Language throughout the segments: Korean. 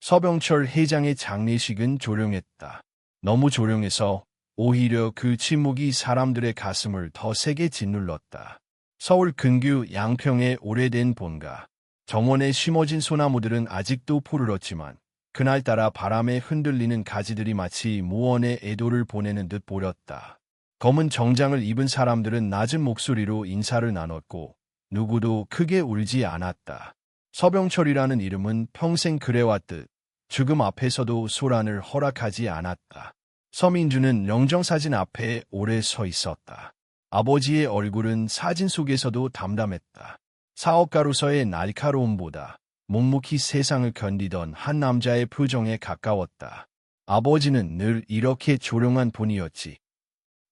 서병철 회장의 장례식은 조용했다. 너무 조용해서 오히려 그 침묵이 사람들의 가슴을 더 세게 짓눌렀다. 서울 근교 양평의 오래된 본가. 정원에 심어진 소나무들은 아직도 푸르렀지만 그날따라 바람에 흔들리는 가지들이 마치 무언의 애도를 보내는 듯 보였다. 검은 정장을 입은 사람들은 낮은 목소리로 인사를 나눴고 누구도 크게 울지 않았다. 서병철이라는 이름은 평생 그래왔듯 죽음 앞에서도 소란을 허락하지 않았다. 서민주는 영정사진 앞에 오래 서 있었다. 아버지의 얼굴은 사진 속에서도 담담했다. 사업가로서의 날카로움보다 묵묵히 세상을 견디던 한 남자의 표정에 가까웠다. 아버지는 늘 이렇게 조용한 분이었지.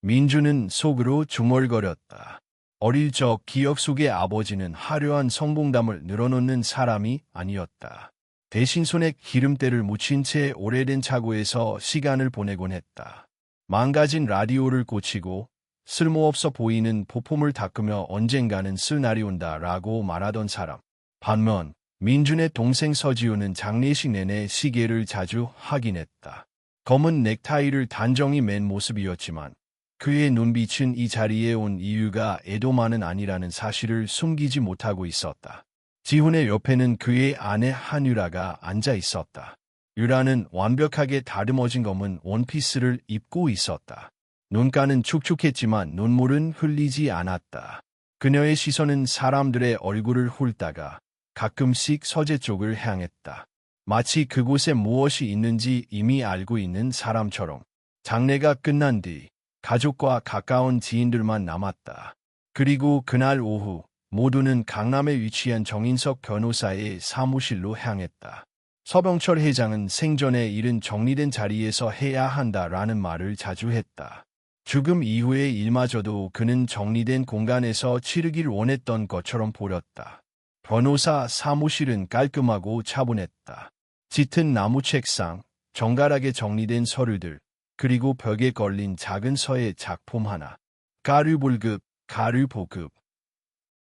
민주는 속으로 중얼거렸다. 어릴 적 기억 속의 아버지는 화려한 성공담을 늘어놓는 사람이 아니었다. 대신 손에 기름때를 묻힌 채 오래된 차고에서 시간을 보내곤 했다. 망가진 라디오를 고치고 쓸모없어 보이는 부품을 닦으며 언젠가는 쓸 날이 온다라고 말하던 사람. 반면 민준의 동생 서지우는 장례식 내내 시계를 자주 확인했다. 검은 넥타이를 단정히 맨 모습이었지만 그의 눈빛은 이 자리에 온 이유가 애도만은 아니라는 사실을 숨기지 못하고 있었다. 지훈의 옆에는 그의 아내 한유라가 앉아 있었다. 유라는 완벽하게 다듬어진 검은 원피스를 입고 있었다. 눈가는 축축했지만 눈물은 흘리지 않았다. 그녀의 시선은 사람들의 얼굴을 훑다가 가끔씩 서재 쪽을 향했다. 마치 그곳에 무엇이 있는지 이미 알고 있는 사람처럼. 장례가 끝난 뒤 가족과 가까운 지인들만 남았다. 그리고 그날 오후 모두는 강남에 위치한 정인석 변호사의 사무실로 향했다. 서병철 회장은 생전에 일은 정리된 자리에서 해야 한다라는 말을 자주 했다. 죽음 이후의 일마저도 그는 정리된 공간에서 치르길 원했던 것처럼 보였다. 변호사 사무실은 깔끔하고 차분했다. 짙은 나무 책상, 정갈하게 정리된 서류들, 그리고 벽에 걸린 작은 서예 작품 하나. 가류불급, 가류보급.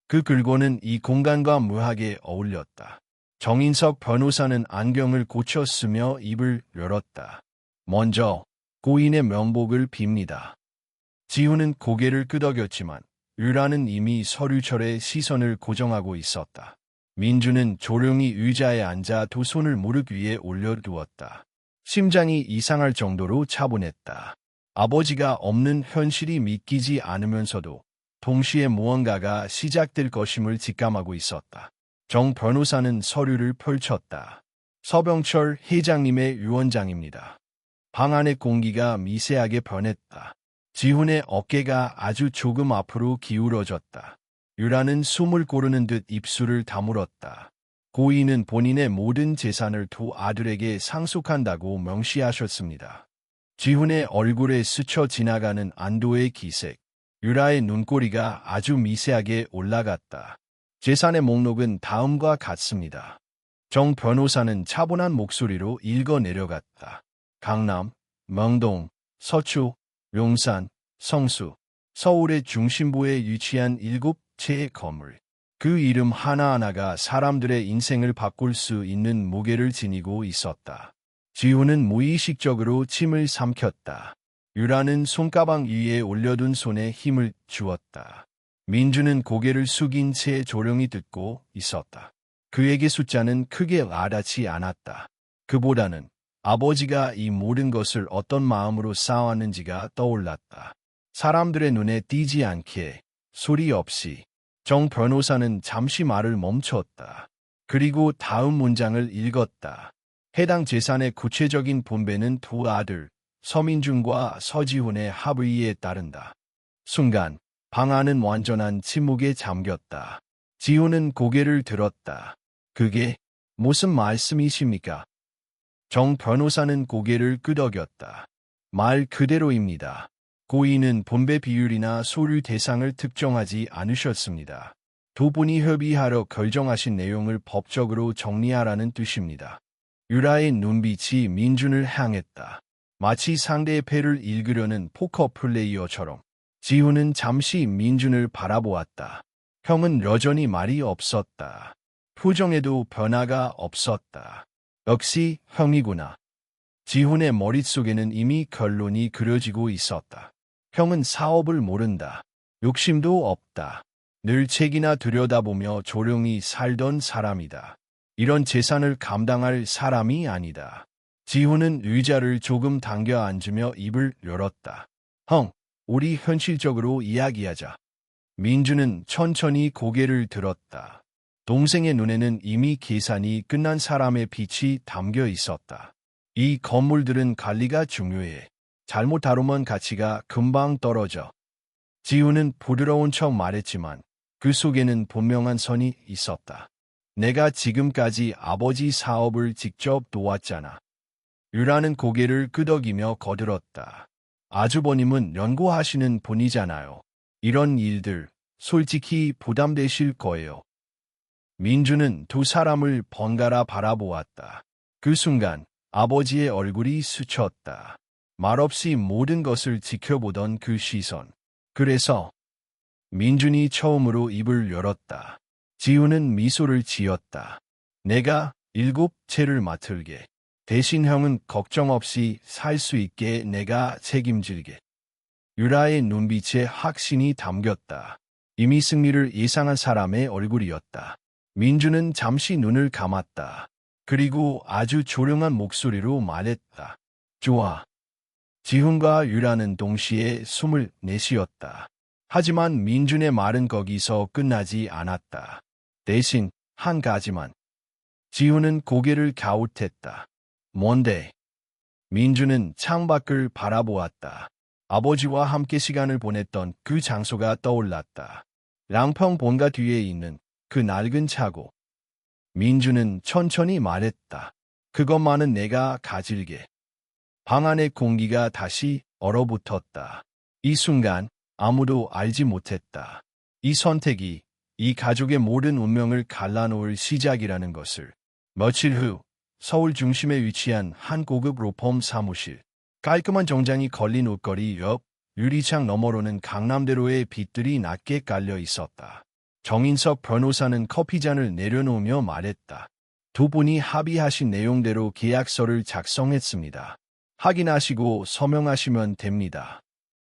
그 글고는 이 공간과 묘하게 어울렸다. 정인석 변호사는 안경을 고쳐 쓰며 입을 열었다. 먼저 고인의 명복을 빕니다. 지훈은 고개를 끄덕였지만 유라는 이미 서류철에 시선을 고정하고 있었다. 민주는 조용히 의자에 앉아 두 손을 무릎 위에 올려두었다. 심장이 이상할 정도로 차분했다. 아버지가 없는 현실이 믿기지 않으면서도 동시에 무언가가 시작될 것임을 직감하고 있었다. 정 변호사는 서류를 펼쳤다. 서병철 회장님의 유언장입니다. 방 안의 공기가 미세하게 변했다. 지훈의 어깨가 아주 조금 앞으로 기울어졌다. 유라는 숨을 고르는 듯 입술을 다물었다. 고인은 본인의 모든 재산을 두 아들에게 상속한다고 명시하셨습니다. 지훈의 얼굴에 스쳐 지나가는 안도의 기색. 유라의 눈꼬리가 아주 미세하게 올라갔다. 재산의 목록은 다음과 같습니다. 정 변호사는 차분한 목소리로 읽어 내려갔다. 강남, 명동, 서초, 용산, 성수, 서울의 중심부에 위치한 7채의 건물. 그 이름 하나하나가 사람들의 인생을 바꿀 수 있는 무게를 지니고 있었다. 지훈은 무의식적으로 침을 삼켰다. 유라는 손가방 위에 올려둔 손에 힘을 주었다. 민주는 고개를 숙인 채 조용히 듣고 있었다. 그에게 숫자는 크게 와닿지 않았다. 그보다는 아버지가 이 모든 것을 어떤 마음으로 쌓아왔는지가 떠올랐다. 사람들의 눈에 띄지 않게, 소리 없이. 정 변호사는 잠시 말을 멈췄다. 그리고 다음 문장을 읽었다. 해당 재산의 구체적인 분배는 두 아들, 서민준과 서지훈의 합의에 따른다. 순간 방 안은 완전한 침묵에 잠겼다. 지훈은 고개를 들었다. 그게 무슨 말씀이십니까? 정 변호사는 고개를 끄덕였다. 말 그대로입니다. 고인은 분배 비율이나 소유 대상을 특정하지 않으셨습니다. 두 분이 협의하러 결정하신 내용을 법적으로 정리하라는 뜻입니다. 유라의 눈빛이 민준을 향했다. 마치 상대의 패를 읽으려는 포커 플레이어처럼. 지훈은 잠시 민준을 바라보았다. 형은 여전히 말이 없었다. 표정에도 변화가 없었다. 역시 형이구나. 지훈의 머릿속에는 이미 결론이 그려지고 있었다. 형은 사업을 모른다. 욕심도 없다. 늘 책이나 들여다보며 조용히 살던 사람이다. 이런 재산을 감당할 사람이 아니다. 지훈은 의자를 조금 당겨 앉으며 입을 열었다. 형, 우리 현실적으로 이야기하자. 민주는 천천히 고개를 들었다. 동생의 눈에는 이미 계산이 끝난 사람의 빛이 담겨 있었다. 이 건물들은 관리가 중요해. 잘못 다루면 가치가 금방 떨어져. 지훈은 부드러운 척 말했지만 그 속에는 분명한 선이 있었다. 내가 지금까지 아버지 사업을 직접 도왔잖아. 유라는 고개를 끄덕이며 거들었다. 아주버님은 연구하시는 분이잖아요. 이런 일들 솔직히 부담되실 거예요. 민주는 두 사람을 번갈아 바라보았다. 그 순간 아버지의 얼굴이 스쳤다. 말없이 모든 것을 지켜보던 그 시선. 그래서 민준이 처음으로 입을 열었다. 지우는 미소를 지었다. 내가 7채를 맡을게. 대신 형은 걱정 없이 살 수 있게 내가 책임질게. 유라의 눈빛에 확신이 담겼다. 이미 승리를 예상한 사람의 얼굴이었다. 민주는 잠시 눈을 감았다. 그리고 아주 조용한 목소리로 말했다. 좋아. 지훈과 유라는 동시에 숨을 내쉬었다. 하지만 민준의 말은 거기서 끝나지 않았다. 대신 한 가지만. 지훈은 고개를 갸웃했다. 뭔데? 민준은 창밖을 바라보았다. 아버지와 함께 시간을 보냈던 그 장소가 떠올랐다. 양평 본가 뒤에 있는 그 낡은 차고. 민준은 천천히 말했다. 그것만은 내가 가질게. 방 안의 공기가 다시 얼어붙었다. 이 순간 아무도 알지 못했다. 이 선택이 이 가족의 모든 운명을 갈라놓을 시작이라는 것을. 며칠 후 서울 중심에 위치한 한 고급 로펌 사무실. 깔끔한 정장이 걸린 옷걸이 옆 유리창 너머로는 강남대로의 빛들이 낮게 깔려 있었다. 정인석 변호사는 커피잔을 내려놓으며 말했다. 두 분이 합의하신 내용대로 계약서를 작성했습니다. 확인하시고 서명하시면 됩니다.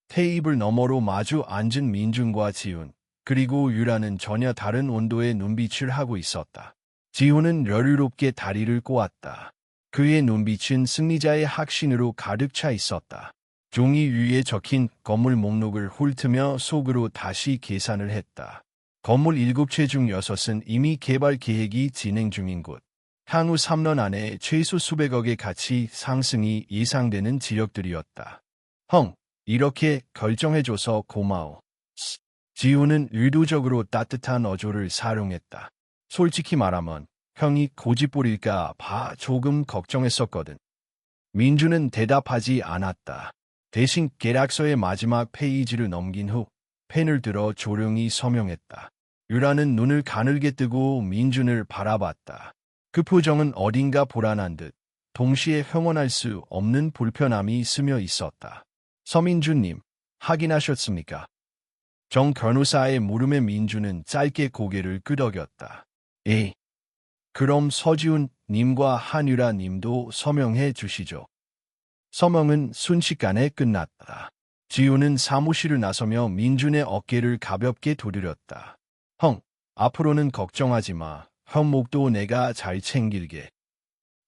테이블 너머로 마주 앉은 민준과 지훈, 그리고 유라는 전혀 다른 온도의 눈빛을 하고 있었다. 지훈은 여유롭게 다리를 꼬았다. 그의 눈빛은 승리자의 확신으로 가득 차 있었다. 종이 위에 적힌 건물 목록을 훑으며 속으로 다시 계산을 했다. 건물 7채 중 6은 이미 개발 계획이 진행 중인 곳. 향후 3년 안에 최소 수백억의 가치 상승이 예상되는 지역들이었다. 형, 이렇게 결정해줘서 고마워. 지훈은 의도적으로 따뜻한 어조를 사용했다. 솔직히 말하면 형이 고집부릴까 봐 조금 걱정했었거든. 민주는 대답하지 않았다. 대신 계약서의 마지막 페이지를 넘긴 후 펜을 들어 조용히 서명했다. 유라는 눈을 가늘게 뜨고 민준을 바라봤다. 그 표정은 어딘가 불안한 듯 동시에 형언할 수 없는 불편함이 스며 있었다. 서민주님, 확인하셨습니까? 정 변호사의 물음에 민준은 짧게 고개를 끄덕였다. 예. 그럼 서지훈 님과 한유라 님도 서명해 주시죠. 서명은 순식간에 끝났다. 지훈은 사무실을 나서며 민준의 어깨를 가볍게 두드렸다. 형, 앞으로는 걱정하지 마. 형 목도 내가 잘 챙길게.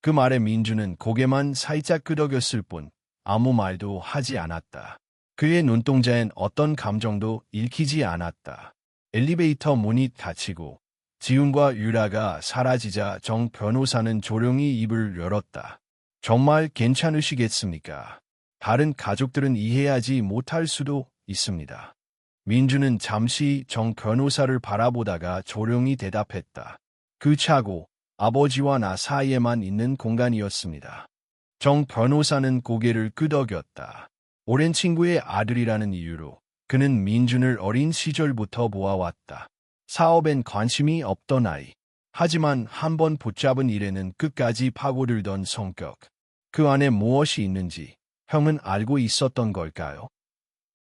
그 말에 민준은 고개만 살짝 끄덕였을 뿐 아무 말도 하지 않았다. 그의 눈동자엔 어떤 감정도 읽히지 않았다. 엘리베이터 문이 닫히고 지훈과 유라가 사라지자 정 변호사는 조용히 입을 열었다. 정말 괜찮으시겠습니까? 다른 가족들은 이해하지 못할 수도 있습니다. 민주는 잠시 정 변호사를 바라보다가 조용히 대답했다. 그 차고 아버지와 나 사이에만 있는 공간이었습니다. 정 변호사는 고개를 끄덕였다. 오랜 친구의 아들이라는 이유로 그는 민준을 어린 시절부터 보아왔다. 사업엔 관심이 없던 아이. 하지만 한번 붙잡은 일에는 끝까지 파고들던 성격. 그 안에 무엇이 있는지 형은 알고 있었던 걸까요?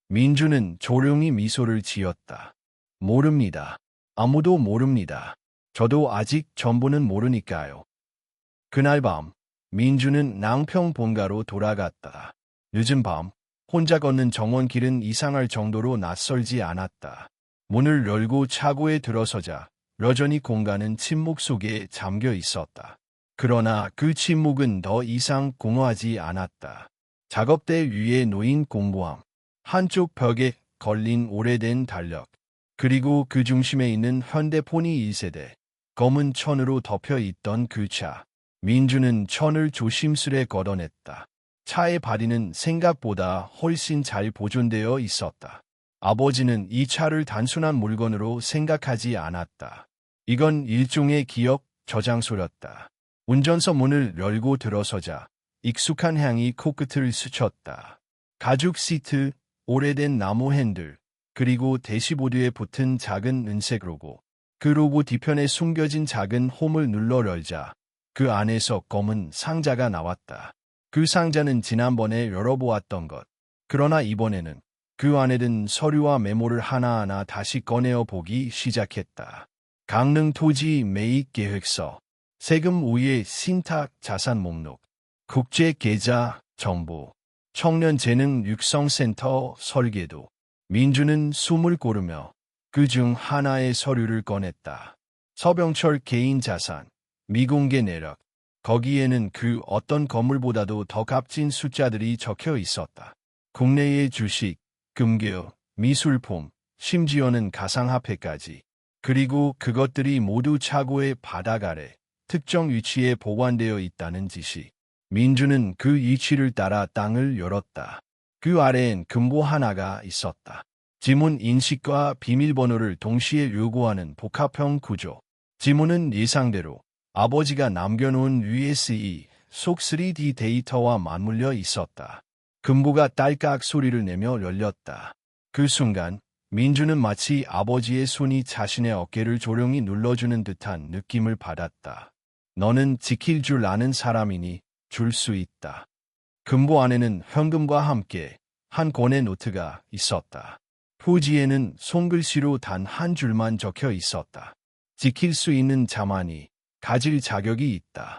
민준은 조용히 미소를 지었다. 모릅니다. 아무도 모릅니다. 저도 아직 전부는 모르니까요. 그날 밤, 민주는 낭평 본가로 돌아갔다. 늦은 밤, 혼자 걷는 정원길은 이상할 정도로 낯설지 않았다. 문을 열고 차고에 들어서자 여전히 공간은 침묵 속에 잠겨 있었다. 그러나 그 침묵은 더 이상 공허하지 않았다. 작업대 위에 놓인 공구함, 한쪽 벽에 걸린 오래된 달력, 그리고 그 중심에 있는 현대폰이 1세대, 검은 천으로 덮여 있던 그 차. 민주는 천을 조심스레 걷어냈다. 차의 바디는 생각보다 훨씬 잘 보존되어 있었다. 아버지는 이 차를 단순한 물건으로 생각하지 않았다. 이건 일종의 기억 저장소였다. 운전석 문을 열고 들어서자 익숙한 향이 코끝을 스쳤다. 가죽 시트, 오래된 나무 핸들, 그리고 대시보드에 붙은 작은 은색 로고. 그 로고 뒤편에 숨겨진 작은 홈을 눌러 열자 그 안에서 검은 상자가 나왔다. 그 상자는 지난번에 열어보았던 것. 그러나 이번에는 그 안에 든 서류와 메모를 하나하나 다시 꺼내어 보기 시작했다. 강릉 토지 매입 계획서, 세금 우회 신탁 자산 목록, 국제 계좌 정보, 청년 재능 육성센터 설계도. 민주는 숨을 고르며 그중 하나의 서류를 꺼냈다. 서병철 개인 자산, 미공개 내역. 거기에는 그 어떤 건물보다도 더 값진 숫자들이 적혀 있었다. 국내의 주식, 금괴, 미술품, 심지어는 가상화폐까지. 그리고 그것들이 모두 차고의 바닥 아래 특정 위치에 보관되어 있다는 지시. 민주는 그 위치를 따라 땅을 열었다. 그 아래엔 금고 하나가 있었다. 지문 인식과 비밀번호를 동시에 요구하는 복합형 구조. 지문은 예상대로 아버지가 남겨놓은 USB 속 3D 데이터와 맞물려 있었다. 금고가 딸깍 소리를 내며 열렸다. 그 순간 민주는 마치 아버지의 손이 자신의 어깨를 조용히 눌러주는 듯한 느낌을 받았다. 너는 지킬 줄 아는 사람이니 줄 수 있다. 금고 안에는 현금과 함께 한 권의 노트가 있었다. 표지에는 손글씨로 단 한 줄만 적혀 있었다. 지킬 수 있는 자만이 가질 자격이 있다.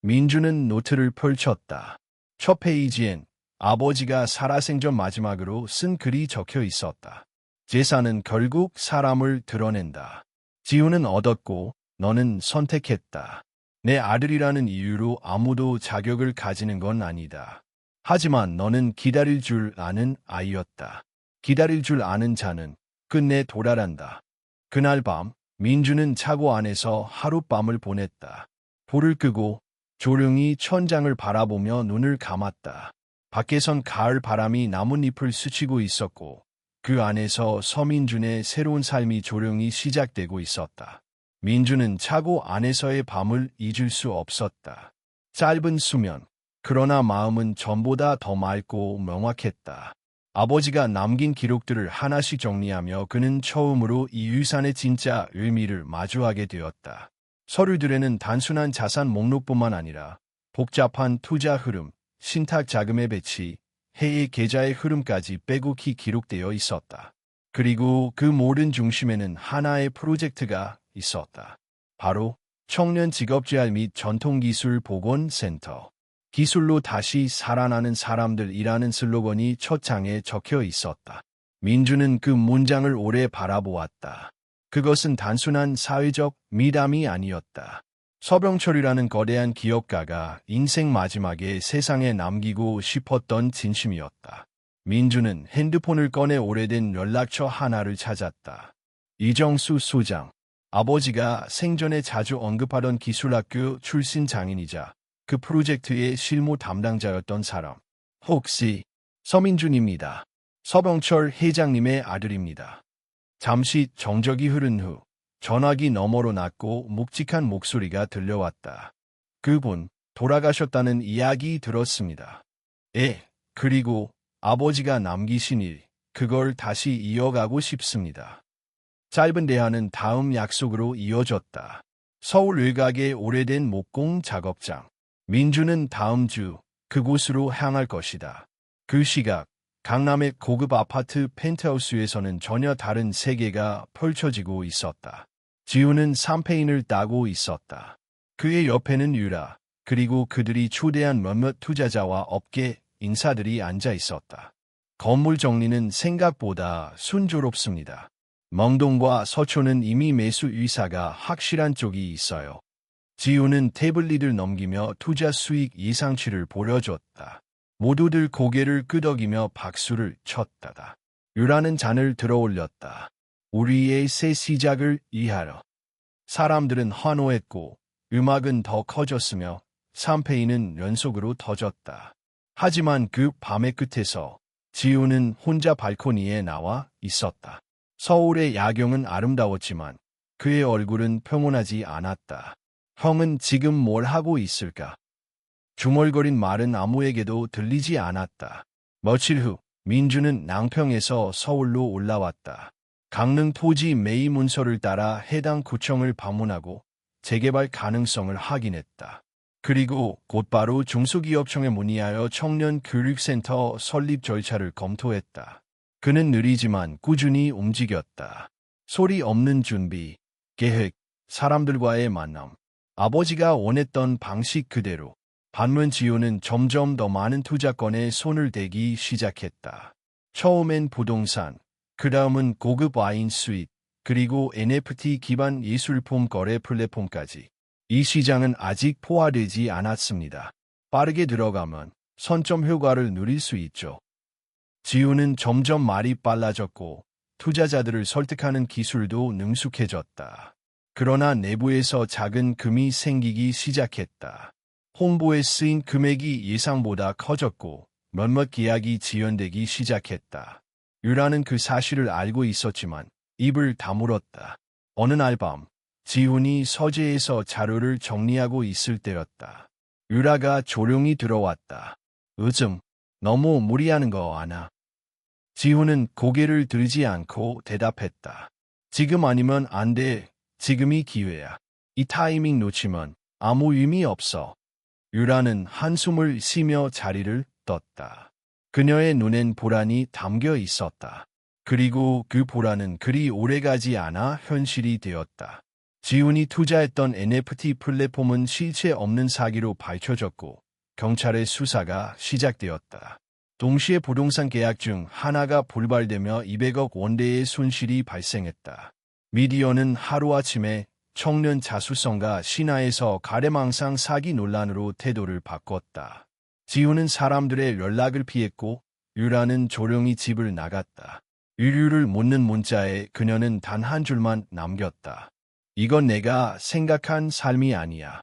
민주는 노트를 펼쳤다. 첫 페이지엔 아버지가 살아생전 마지막으로 쓴 글이 적혀 있었다. 재산은 결국 사람을 드러낸다. 지우는 얻었고 너는 선택했다. 내 아들이라는 이유로 아무도 자격을 가지는 건 아니다. 하지만 너는 기다릴 줄 아는 아이였다. 기다릴 줄 아는 자는 끝내 도달한다. 그날 밤 민주는 차고 안에서 하룻밤을 보냈다. 불을 끄고 조용히 천장을 바라보며 눈을 감았다. 밖에선 가을 바람이 나뭇잎을 스치고 있었고 그 안에서 서민준의 새로운 삶이 조용히 시작되고 있었다. 민주는 차고 안에서의 밤을 잊을 수 없었다. 짧은 수면, 그러나 마음은 전보다 더 맑고 명확했다. 아버지가 남긴 기록들을 하나씩 정리하며 그는 처음으로 이 유산의 진짜 의미를 마주하게 되었다. 서류들에는 단순한 자산 목록뿐만 아니라 복잡한 투자 흐름, 신탁 자금의 배치, 해외 계좌의 흐름까지 빼곡히 기록되어 있었다. 그리고 그 모든 중심에는 하나의 프로젝트가 있었다. 바로 청년 직업재활 및 전통기술 복원센터. 기술로 다시 살아나는 사람들이라는 슬로건이 첫 장에 적혀 있었다. 민주는 그 문장을 오래 바라보았다. 그것은 단순한 사회적 미담이 아니었다. 서병철이라는 거대한 기업가가 인생 마지막에 세상에 남기고 싶었던 진심이었다. 민주는 핸드폰을 꺼내 오래된 연락처 하나를 찾았다. 이정수 소장, 아버지가 생전에 자주 언급하던 기술학교 출신 장인이자 그 프로젝트의 실무 담당자였던 사람. 혹시 서민준입니다. 서병철 회장님의 아들입니다. 잠시 정적이 흐른 후 전화기 너머로 낮고 묵직한 목소리가 들려왔다. 그분 돌아가셨다는 이야기 들었습니다. 그리고 아버지가 남기신 일, 그걸 다시 이어가고 싶습니다. 짧은 대화는 다음 약속으로 이어졌다. 서울 외곽의 오래된 목공 작업장. 민주는 다음 주 그곳으로 향할 것이다. 그 시각 강남의 고급 아파트 펜트하우스에서는 전혀 다른 세계가 펼쳐지고 있었다. 지우는 샴페인을 따고 있었다. 그의 옆에는 유라, 그리고 그들이 초대한 몇몇 투자자와 업계 인사들이 앉아 있었다. 건물 정리는 생각보다 순조롭습니다. 멍동과 서초는 이미 매수 의사가 확실한 쪽이 있어요. 지우는 태블릿을 넘기며 투자 수익 예상치를 보여줬다. 모두들 고개를 끄덕이며 박수를 쳤다. 유라는 잔을 들어올렸다. 우리의 새 시작을 위하여. 사람들은 환호했고 음악은 더 커졌으며 샴페인은 연속으로 터졌다. 하지만 그 밤의 끝에서 지우는 혼자 발코니에 나와 있었다. 서울의 야경은 아름다웠지만 그의 얼굴은 평온하지 않았다. 형은 지금 뭘 하고 있을까? 중얼거린 말은 아무에게도 들리지 않았다. 며칠 후 민주는 낭평에서 서울로 올라왔다. 강릉 토지 매입 문서를 따라 해당 구청을 방문하고 재개발 가능성을 확인했다. 그리고 곧바로 중소기업청에 문의하여 청년교육센터 설립 절차를 검토했다. 그는 느리지만 꾸준히 움직였다. 소리 없는 준비, 계획, 사람들과의 만남. 아버지가 원했던 방식 그대로. 반면 지우는 점점 더 많은 투자권에 손을 대기 시작했다. 처음엔 부동산, 그 다음은 고급 와인 스윗, 그리고 NFT 기반 예술품 거래 플랫폼까지. 이 시장은 아직 포화되지 않았습니다. 빠르게 들어가면 선점 효과를 누릴 수 있죠. 지우는 점점 말이 빨라졌고 투자자들을 설득하는 기술도 능숙해졌다. 그러나 내부에서 작은 금이 생기기 시작했다. 홍보에 쓰인 금액이 예상보다 커졌고 몇몇 계약이 지연되기 시작했다. 유라는 그 사실을 알고 있었지만 입을 다물었다. 어느 날 밤 지훈이 서재에서 자료를 정리하고 있을 때였다. 유라가 조용히 들어왔다. 요즘 너무 무리하는 거 아나? 지훈은 고개를 들지 않고 대답했다. 지금 아니면 안 돼. 지금이 기회야. 이 타이밍 놓치면 아무 의미 없어. 유라는 한숨을 쉬며 자리를 떴다. 그녀의 눈엔 보란이 담겨 있었다. 그리고 그 보란은 그리 오래가지 않아 현실이 되었다. 지훈이 투자했던 NFT 플랫폼은 실체 없는 사기로 밝혀졌고 경찰의 수사가 시작되었다. 동시에 부동산 계약 중 하나가 불발되며 200억 원대의 손실이 발생했다. 미디어는 하루아침에 청년 자수성가 신화에서 가래망상 사기 논란으로 태도를 바꿨다. 지훈은 사람들의 연락을 피했고 유라는 조용히 집을 나갔다. 유류를 묻는 문자에 그녀는 단 한 줄만 남겼다. 이건 내가 생각한 삶이 아니야.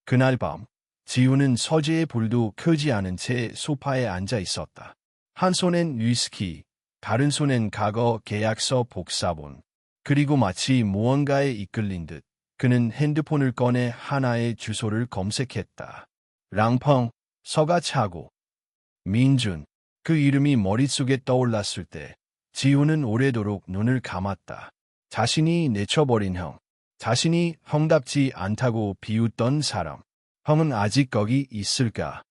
그날 밤 지훈은 서재의 불도 켜지 않은 채 소파에 앉아 있었다. 한 손엔 위스키, 다른 손엔 과거 계약서 복사본. 그리고 마치 무언가에 이끌린 듯 그는 핸드폰을 꺼내 하나의 주소를 검색했다. 랑펑, 서가차고. 민준. 그 이름이 머릿속에 떠올랐을 때 지훈은 오래도록 눈을 감았다. 자신이 내쳐버린 형. 자신이 형답지 않다고 비웃던 사람. 형은 아직 거기 있을까?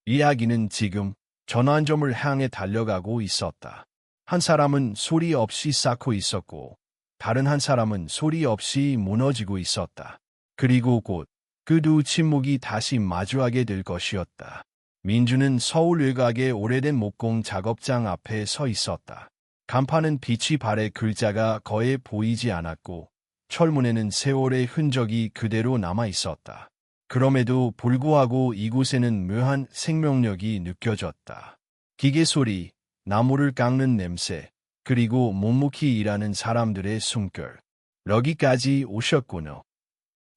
이야기는 지금 전환점을 향해 달려가고 있었다. 한 사람은 소리 없이 쌓고 있었고 다른 한 사람은 소리 없이 무너지고 있었다. 그리고 곧 그 두 침묵이 다시 마주하게 될 것이었다. 민주는 서울 외곽의 오래된 목공 작업장 앞에 서 있었다. 간판은 빛이 발에 글자가 거의 보이지 않았고 철문에는 세월의 흔적이 그대로 남아 있었다. 그럼에도 불구하고 이곳에는 묘한 생명력이 느껴졌다. 기계 소리, 나무를 깎는 냄새, 그리고 묵묵히 일하는 사람들의 숨결. 여기까지 오셨군요.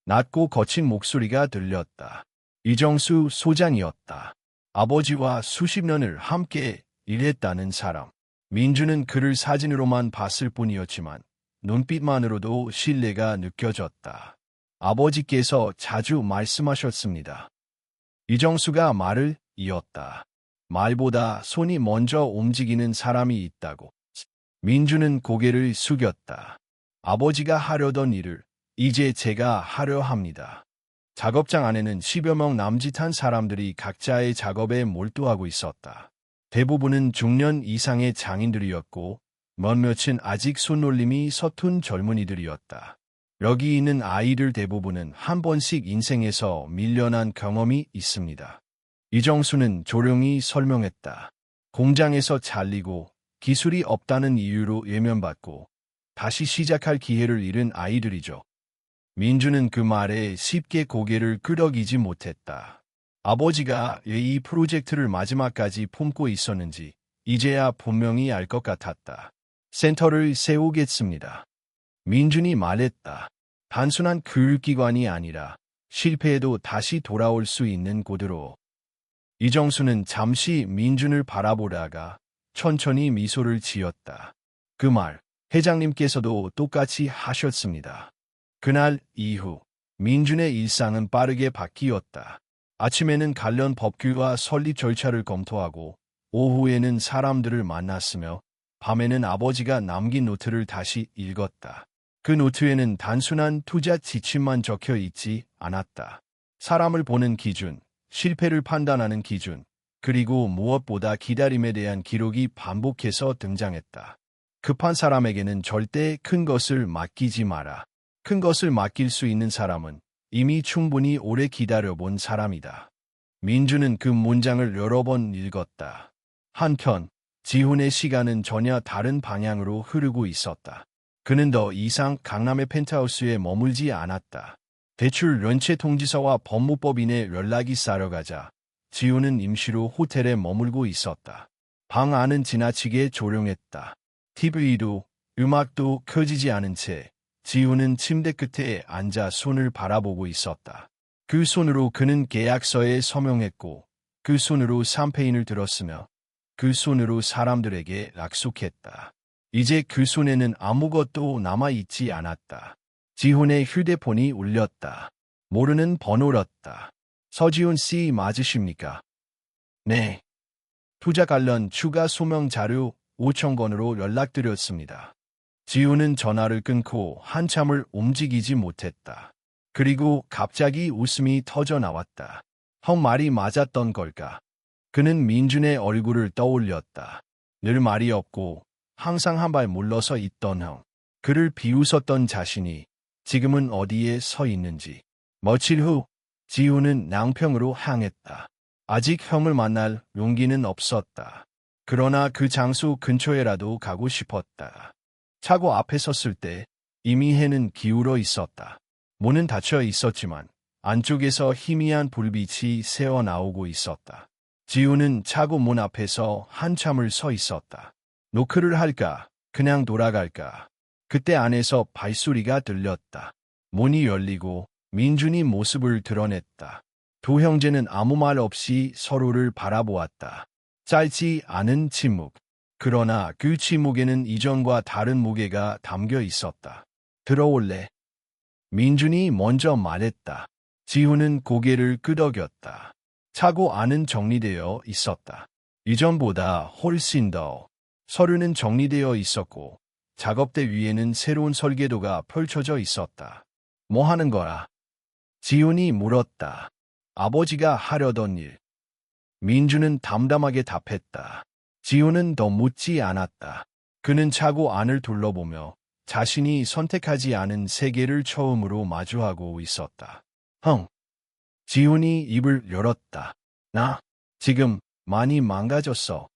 낮고 거친 목소리가 들렸다. 이정수 소장이었다. 아버지와 수십 년을 함께 일했다는 사람. 민주는 그를 사진으로만 봤을 뿐이었지만 눈빛만으로도 신뢰가 느껴졌다. 아버지께서 자주 말씀하셨습니다. 이정수가 말을 이었다. 말보다 손이 먼저 움직이는 사람이 있다고. 민주는 고개를 숙였다. 아버지가 하려던 일을 이제 제가 하려 합니다. 작업장 안에는 10여 명 남짓한 사람들이 각자의 작업에 몰두하고 있었다. 대부분은 중년 이상의 장인들이었고 몇몇은 아직 손놀림이 서툰 젊은이들이었다. 여기 있는 아이들 대부분은 한 번씩 인생에서 밀려난 경험이 있습니다. 이정수는 조용히 설명했다. 공장에서 잘리고 기술이 없다는 이유로 외면받고 다시 시작할 기회를 잃은 아이들이죠. 민주는 그 말에 쉽게 고개를 끄덕이지 못했다. 아버지가 왜 이 프로젝트를 마지막까지 품고 있었는지 이제야 분명히 알 것 같았다. 센터를 세우겠습니다. 민준이 말했다. 단순한 교육기관이 아니라 실패해도 다시 돌아올 수 있는 곳으로. 이정수는 잠시 민준을 바라보다가 천천히 미소를 지었다. 그 말, 회장님께서도 똑같이 하셨습니다. 그날 이후 민준의 일상은 빠르게 바뀌었다. 아침에는 관련 법규와 설립 절차를 검토하고 오후에는 사람들을 만났으며 밤에는 아버지가 남긴 노트를 다시 읽었다. 그 노트에는 단순한 투자 지침만 적혀 있지 않았다. 사람을 보는 기준, 실패를 판단하는 기준, 그리고 무엇보다 기다림에 대한 기록이 반복해서 등장했다. 급한 사람에게는 절대 큰 것을 맡기지 마라. 큰 것을 맡길 수 있는 사람은 이미 충분히 오래 기다려본 사람이다. 민주는 그 문장을 여러 번 읽었다. 한편 지훈의 시간은 전혀 다른 방향으로 흐르고 있었다. 그는 더 이상 강남의 펜트하우스에 머물지 않았다. 대출 연체 통지서와 법무법인에 연락이 쌓여가자 지훈은 임시로 호텔에 머물고 있었다. 방 안은 지나치게 조용했다. TV도 음악도 켜지지 않은 채 지훈은 침대 끝에 앉아 손을 바라보고 있었다. 그 손으로 그는 계약서에 서명했고 그 손으로 샴페인을 들었으며 그 손으로 사람들에게 약속했다. 이제 그 손에는 아무것도 남아있지 않았다. 지훈의 휴대폰이 울렸다. 모르는 번호였다. 서지훈 씨 맞으십니까? 네. 투자 관련 추가 소명 자료 5,000건으로 연락드렸습니다. 지훈은 전화를 끊고 한참을 움직이지 못했다. 그리고 갑자기 웃음이 터져 나왔다. 형 말이 맞았던 걸까? 그는 민준의 얼굴을 떠올렸다. 늘 말이 없고 항상 한 발 물러서 있던 형. 그를 비웃었던 자신이 지금은 어디에 서 있는지. 며칠 후 지훈은 낭평으로 향했다. 아직 형을 만날 용기는 없었다. 그러나 그 장소 근처에라도 가고 싶었다. 차고 앞에 섰을 때 이미 해는 기울어 있었다. 문은 닫혀 있었지만 안쪽에서 희미한 불빛이 새어나오고 있었다. 지훈은 차고 문 앞에서 한참을 서 있었다. 노크를 할까? 그냥 돌아갈까? 그때 안에서 발소리가 들렸다. 문이 열리고 민준이 모습을 드러냈다. 두 형제는 아무 말 없이 서로를 바라보았다. 짧지 않은 침묵. 그러나 그 침묵에는 이전과 다른 무게가 담겨 있었다. 들어올래? 민준이 먼저 말했다. 지훈은 고개를 끄덕였다. 차고 안은 정리되어 있었다. 이전보다 훨씬 더. 서류는 정리되어 있었고 작업대 위에는 새로운 설계도가 펼쳐져 있었다. 뭐 하는 거야? 지훈이 물었다. 아버지가 하려던 일. 민준은 담담하게 답했다. 지훈은 더 묻지 않았다. 그는 차고 안을 둘러보며 자신이 선택하지 않은 세계를 처음으로 마주하고 있었다. 형. 지훈이 입을 열었다. 나 지금 많이 망가졌어.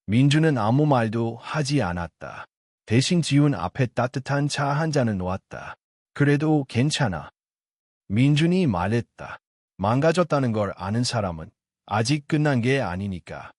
민준은 아무 말도 하지 않았다. 대신 지훈 앞에 따뜻한 차 한 잔을 놓았다. 그래도 괜찮아. 민준이 말했다. 망가졌다는 걸 아는 사람은 아직 끝난 게 아니니까.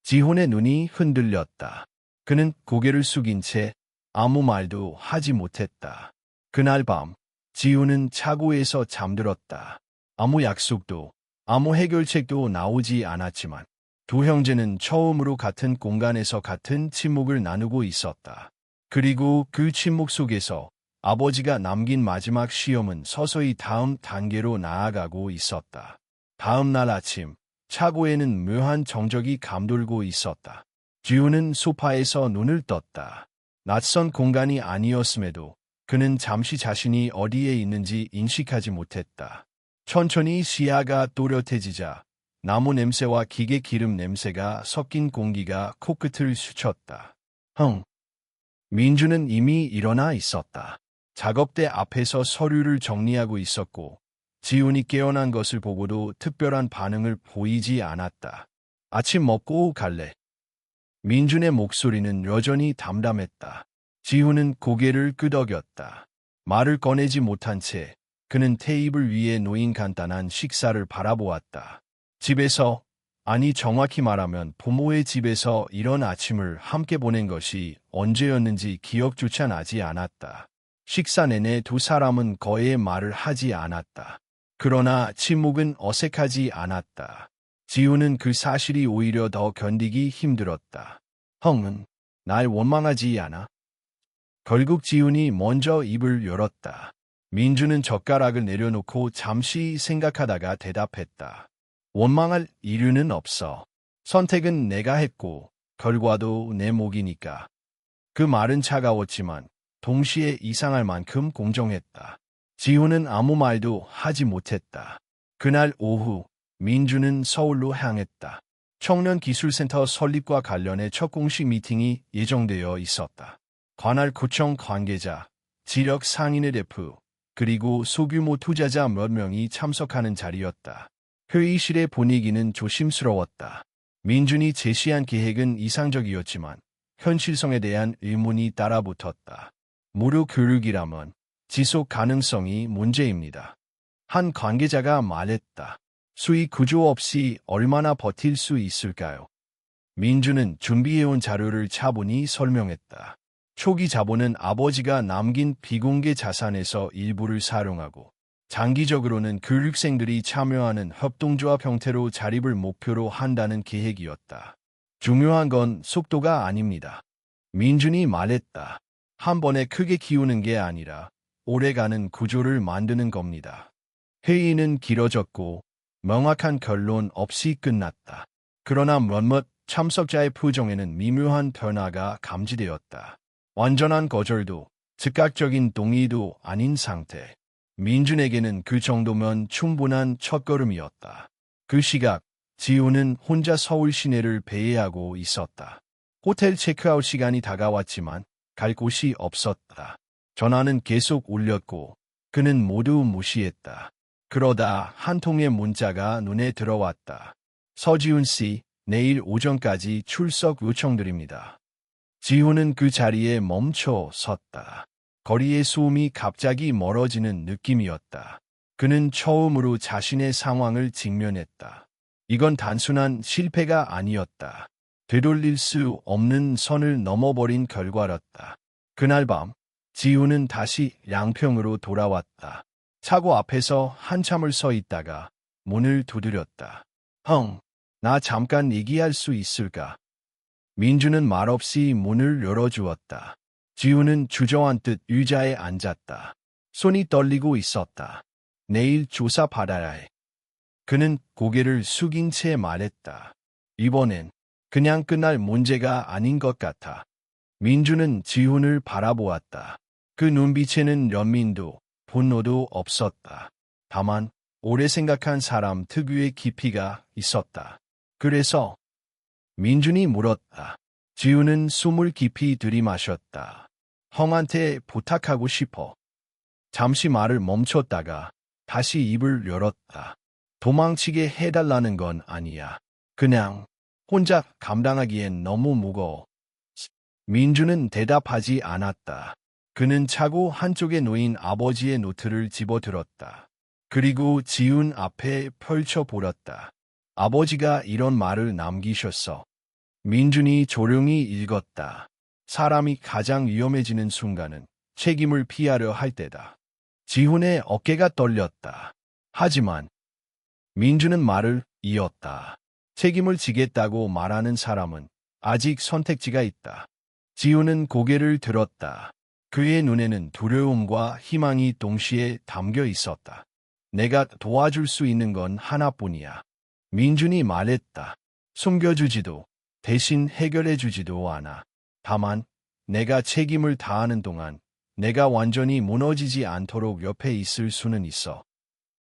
지훈의 눈이 흔들렸다. 그는 고개를 숙인 채 아무 말도 하지 못했다. 그날 밤 지훈은 차고에서 잠들었다. 아무 약속도 아무 해결책도 나오지 않았지만 두 형제는 처음으로 같은 공간에서 같은 침묵을 나누고 있었다. 그리고 그 침묵 속에서 아버지가 남긴 마지막 시험은 서서히 다음 단계로 나아가고 있었다. 다음 날 아침, 차고에는 묘한 정적이 감돌고 있었다. 지훈은 소파에서 눈을 떴다. 낯선 공간이 아니었음에도 그는 잠시 자신이 어디에 있는지 인식하지 못했다. 천천히 시야가 또렷해지자 나무 냄새와 기계 기름 냄새가 섞인 공기가 코끝을 스쳤다. 형. 민주는 이미 일어나 있었다. 작업대 앞에서 서류를 정리하고 있었고 지훈이 깨어난 것을 보고도 특별한 반응을 보이지 않았다. 아침 먹고 갈래? 민준의 목소리는 여전히 담담했다. 지훈은 고개를 끄덕였다. 말을 꺼내지 못한 채 그는 테이블 위에 놓인 간단한 식사를 바라보았다. 집에서, 아니 정확히 말하면 부모의 집에서 이런 아침을 함께 보낸 것이 언제였는지 기억조차 나지 않았다. 식사 내내 두 사람은 거의 말을 하지 않았다. 그러나 침묵은 어색하지 않았다. 지훈은 그 사실이 오히려 더 견디기 힘들었다. 형은 날 원망하지 않아? 결국 지훈이 먼저 입을 열었다. 민주는 젓가락을 내려놓고 잠시 생각하다가 대답했다. 원망할 이유는 없어. 선택은 내가 했고 결과도 내 몫이니까. 그 말은 차가웠지만 동시에 이상할 만큼 공정했다. 지훈은 아무 말도 하지 못했다. 그날 오후 민주는 서울로 향했다. 청년기술센터 설립과 관련해 첫 공식 미팅이 예정되어 있었다. 관할구청 관계자, 지역 상인회 대표, 그리고 소규모 투자자 몇 명이 참석하는 자리였다. 회의실의 분위기는 조심스러웠다. 민준이 제시한 계획은 이상적이었지만 현실성에 대한 의문이 따라붙었다. 무료 교육이라면 지속 가능성이 문제입니다. 한 관계자가 말했다. 수익 구조 없이 얼마나 버틸 수 있을까요? 민주는 준비해온 자료를 차분히 설명했다. 초기 자본은 아버지가 남긴 비공개 자산에서 일부를 사용하고 장기적으로는 교육생들이 참여하는 협동조합 형태로 자립을 목표로 한다는 계획이었다. 중요한 건 속도가 아닙니다. 민준이 말했다. 한 번에 크게 키우는 게 아니라 오래가는 구조를 만드는 겁니다. 회의는 길어졌고 명확한 결론 없이 끝났다. 그러나 몇몇 참석자의 표정에는 미묘한 변화가 감지되었다. 완전한 거절도 즉각적인 동의도 아닌 상태. 민준에게는 그 정도면 충분한 첫걸음이었다. 그 시각 지훈은 혼자 서울 시내를 배회하고 있었다. 호텔 체크아웃 시간이 다가왔지만 갈 곳이 없었다. 전화는 계속 울렸고 그는 모두 무시했다. 그러다 한 통의 문자가 눈에 들어왔다. 서지훈 씨, 내일 오전까지 출석 요청드립니다. 지훈은 그 자리에 멈춰 섰다. 거리의 소음이 갑자기 멀어지는 느낌이었다. 그는 처음으로 자신의 상황을 직면했다. 이건 단순한 실패가 아니었다. 되돌릴 수 없는 선을 넘어버린 결과였다. 그날 밤, 지훈은 다시 양평으로 돌아왔다. 차고 앞에서 한참을 서 있다가 문을 두드렸다. 형, 나 잠깐 얘기할 수 있을까? 민주는 말없이 문을 열어주었다. 지훈은 주저앉듯 의자에 앉았다. 손이 떨리고 있었다. 내일 조사 받아야 해. 그는 고개를 숙인 채 말했다. 이번엔 그냥 끝날 문제가 아닌 것 같아. 민주는 지훈을 바라보았다. 그 눈빛에는 연민도 분노도 없었다. 다만 오래 생각한 사람 특유의 깊이가 있었다. 그래서 민준이 물었다. 지훈은 숨을 깊이 들이마셨다. 형한테 부탁하고 싶어. 잠시 말을 멈췄다가 다시 입을 열었다. 도망치게 해달라는 건 아니야. 그냥 혼자 감당하기엔 너무 무거워. 민준은 대답하지 않았다. 그는 차고 한쪽에 놓인 아버지의 노트를 집어들었다. 그리고 지훈 앞에 펼쳐보았다. 아버지가 이런 말을 남기셨어. 민준이 조용히 읽었다. 사람이 가장 위험해지는 순간은 책임을 피하려 할 때다. 지훈의 어깨가 떨렸다. 하지만 민준은 말을 이었다. 책임을 지겠다고 말하는 사람은 아직 선택지가 있다. 지훈은 고개를 들었다. 그의 눈에는 두려움과 희망이 동시에 담겨 있었다. 내가 도와줄 수 있는 건 하나뿐이야. 민준이 말했다. 숨겨주지도 대신 해결해주지도 않아. 다만 내가 책임을 다하는 동안 내가 완전히 무너지지 않도록 옆에 있을 수는 있어.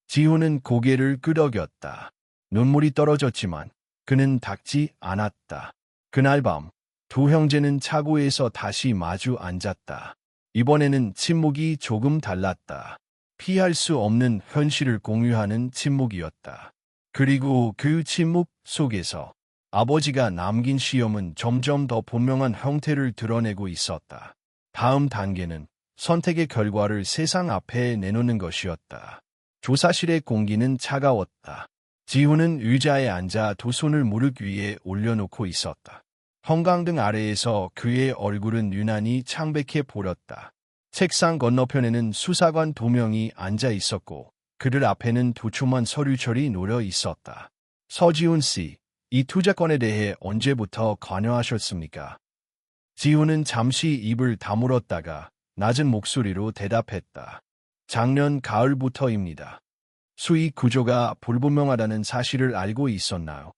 지훈은 고개를 끄덕였다. 눈물이 떨어졌지만 그는 닥지 않았다. 그날 밤 두 형제는 차고에서 다시 마주 앉았다. 이번에는 침묵이 조금 달랐다. 피할 수 없는 현실을 공유하는 침묵이었다. 그리고 그 침묵 속에서 아버지가 남긴 시험은 점점 더 분명한 형태를 드러내고 있었다. 다음 단계는 선택의 결과를 세상 앞에 내놓는 것이었다. 조사실의 공기는 차가웠다. 지훈은 의자에 앉아 두 손을 무릎 위에 올려놓고 있었다. 형광등 아래에서 그의 얼굴은 유난히 창백해 보였다. 책상 건너편에는 수사관 2명이 앉아 있었고 그들 앞에는 두툼한 서류철이 놓여 있었다. 서지훈 씨, 이 투자건에 대해 언제부터 관여하셨습니까? 지훈은 잠시 입을 다물었다가 낮은 목소리로 대답했다. 작년 가을부터입니다. 수익 구조가 불분명하다는 사실을 알고 있었나요?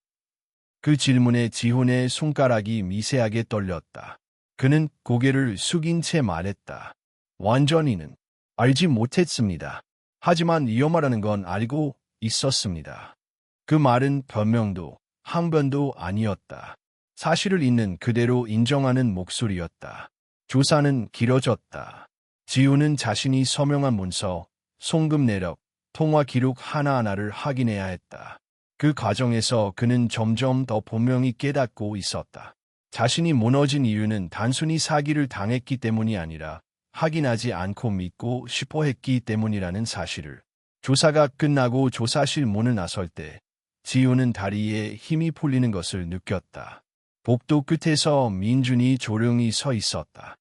그 질문에 지훈의 손가락이 미세하게 떨렸다. 그는 고개를 숙인 채 말했다. 완전히는 알지 못했습니다. 하지만 위험하다는 건 알고 있었습니다. 그 말은 변명도 항변도 아니었다. 사실을 있는 그대로 인정하는 목소리였다. 조사는 길어졌다. 지훈은 자신이 서명한 문서, 송금 내역, 통화 기록 하나하나를 확인해야 했다. 그 과정에서 그는 점점 더 분명히 깨닫고 있었다. 자신이 무너진 이유는 단순히 사기를 당했기 때문이 아니라 확인하지 않고 믿고 싶어 했기 때문이라는 사실을. 조사가 끝나고 조사실 문을 나설 때 지훈은 다리에 힘이 풀리는 것을 느꼈다. 복도 끝에서 민준이 조용히 서 있었다.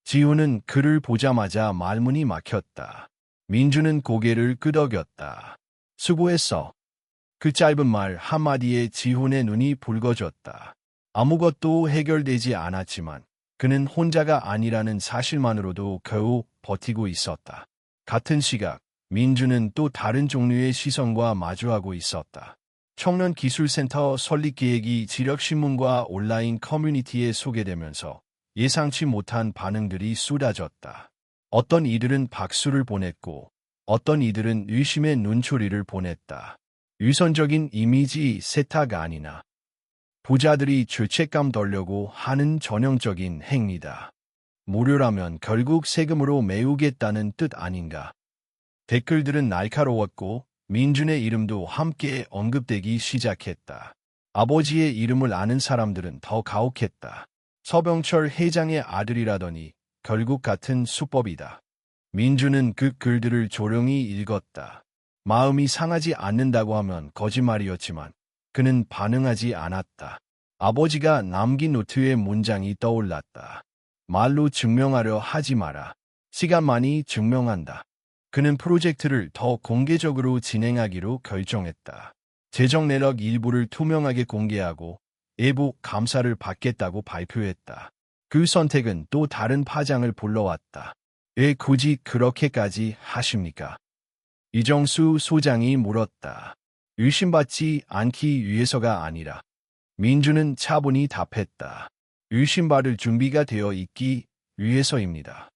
지훈은 그를 보자마자 말문이 막혔다. 민준은 고개를 끄덕였다. 수고했어. 그 짧은 말 한마디에 지훈의 눈이 붉어졌다. 아무것도 해결되지 않았지만 그는 혼자가 아니라는 사실만으로도 겨우 버티고 있었다. 같은 시각, 민준은 또 다른 종류의 시선과 마주하고 있었다. 청년기술센터 설립 계획이 지력신문과 온라인 커뮤니티에 소개되면서 예상치 못한 반응들이 쏟아졌다. 어떤 이들은 박수를 보냈고 어떤 이들은 의심의 눈초리를 보냈다. 위선적인 이미지 세탁 아니나 부자들이 죄책감 덜려고 하는 전형적인 행위다. 무료라면 결국 세금으로 메우겠다는 뜻 아닌가. 댓글들은 날카로웠고 민준의 이름도 함께 언급되기 시작했다. 아버지의 이름을 아는 사람들은 더 가혹했다. 서병철 회장의 아들이라더니 결국 같은 수법이다. 민준은 그 글들을 조용히 읽었다. 마음이 상하지 않는다고 하면 거짓말이었지만 그는 반응하지 않았다. 아버지가 남긴 노트의 문장이 떠올랐다. 말로 증명하려 하지 마라. 시간만이 증명한다. 그는 프로젝트를 더 공개적으로 진행하기로 결정했다. 재정 내역 일부를 투명하게 공개하고 외부 감사를 받겠다고 발표했다. 그 선택은 또 다른 파장을 불러왔다. 왜 굳이 그렇게까지 하십니까? 이정수 소장이 물었다. 의심받지 않기 위해서가 아니라. 민준은 차분히 답했다. 의심받을 준비가 되어 있기 위해서입니다.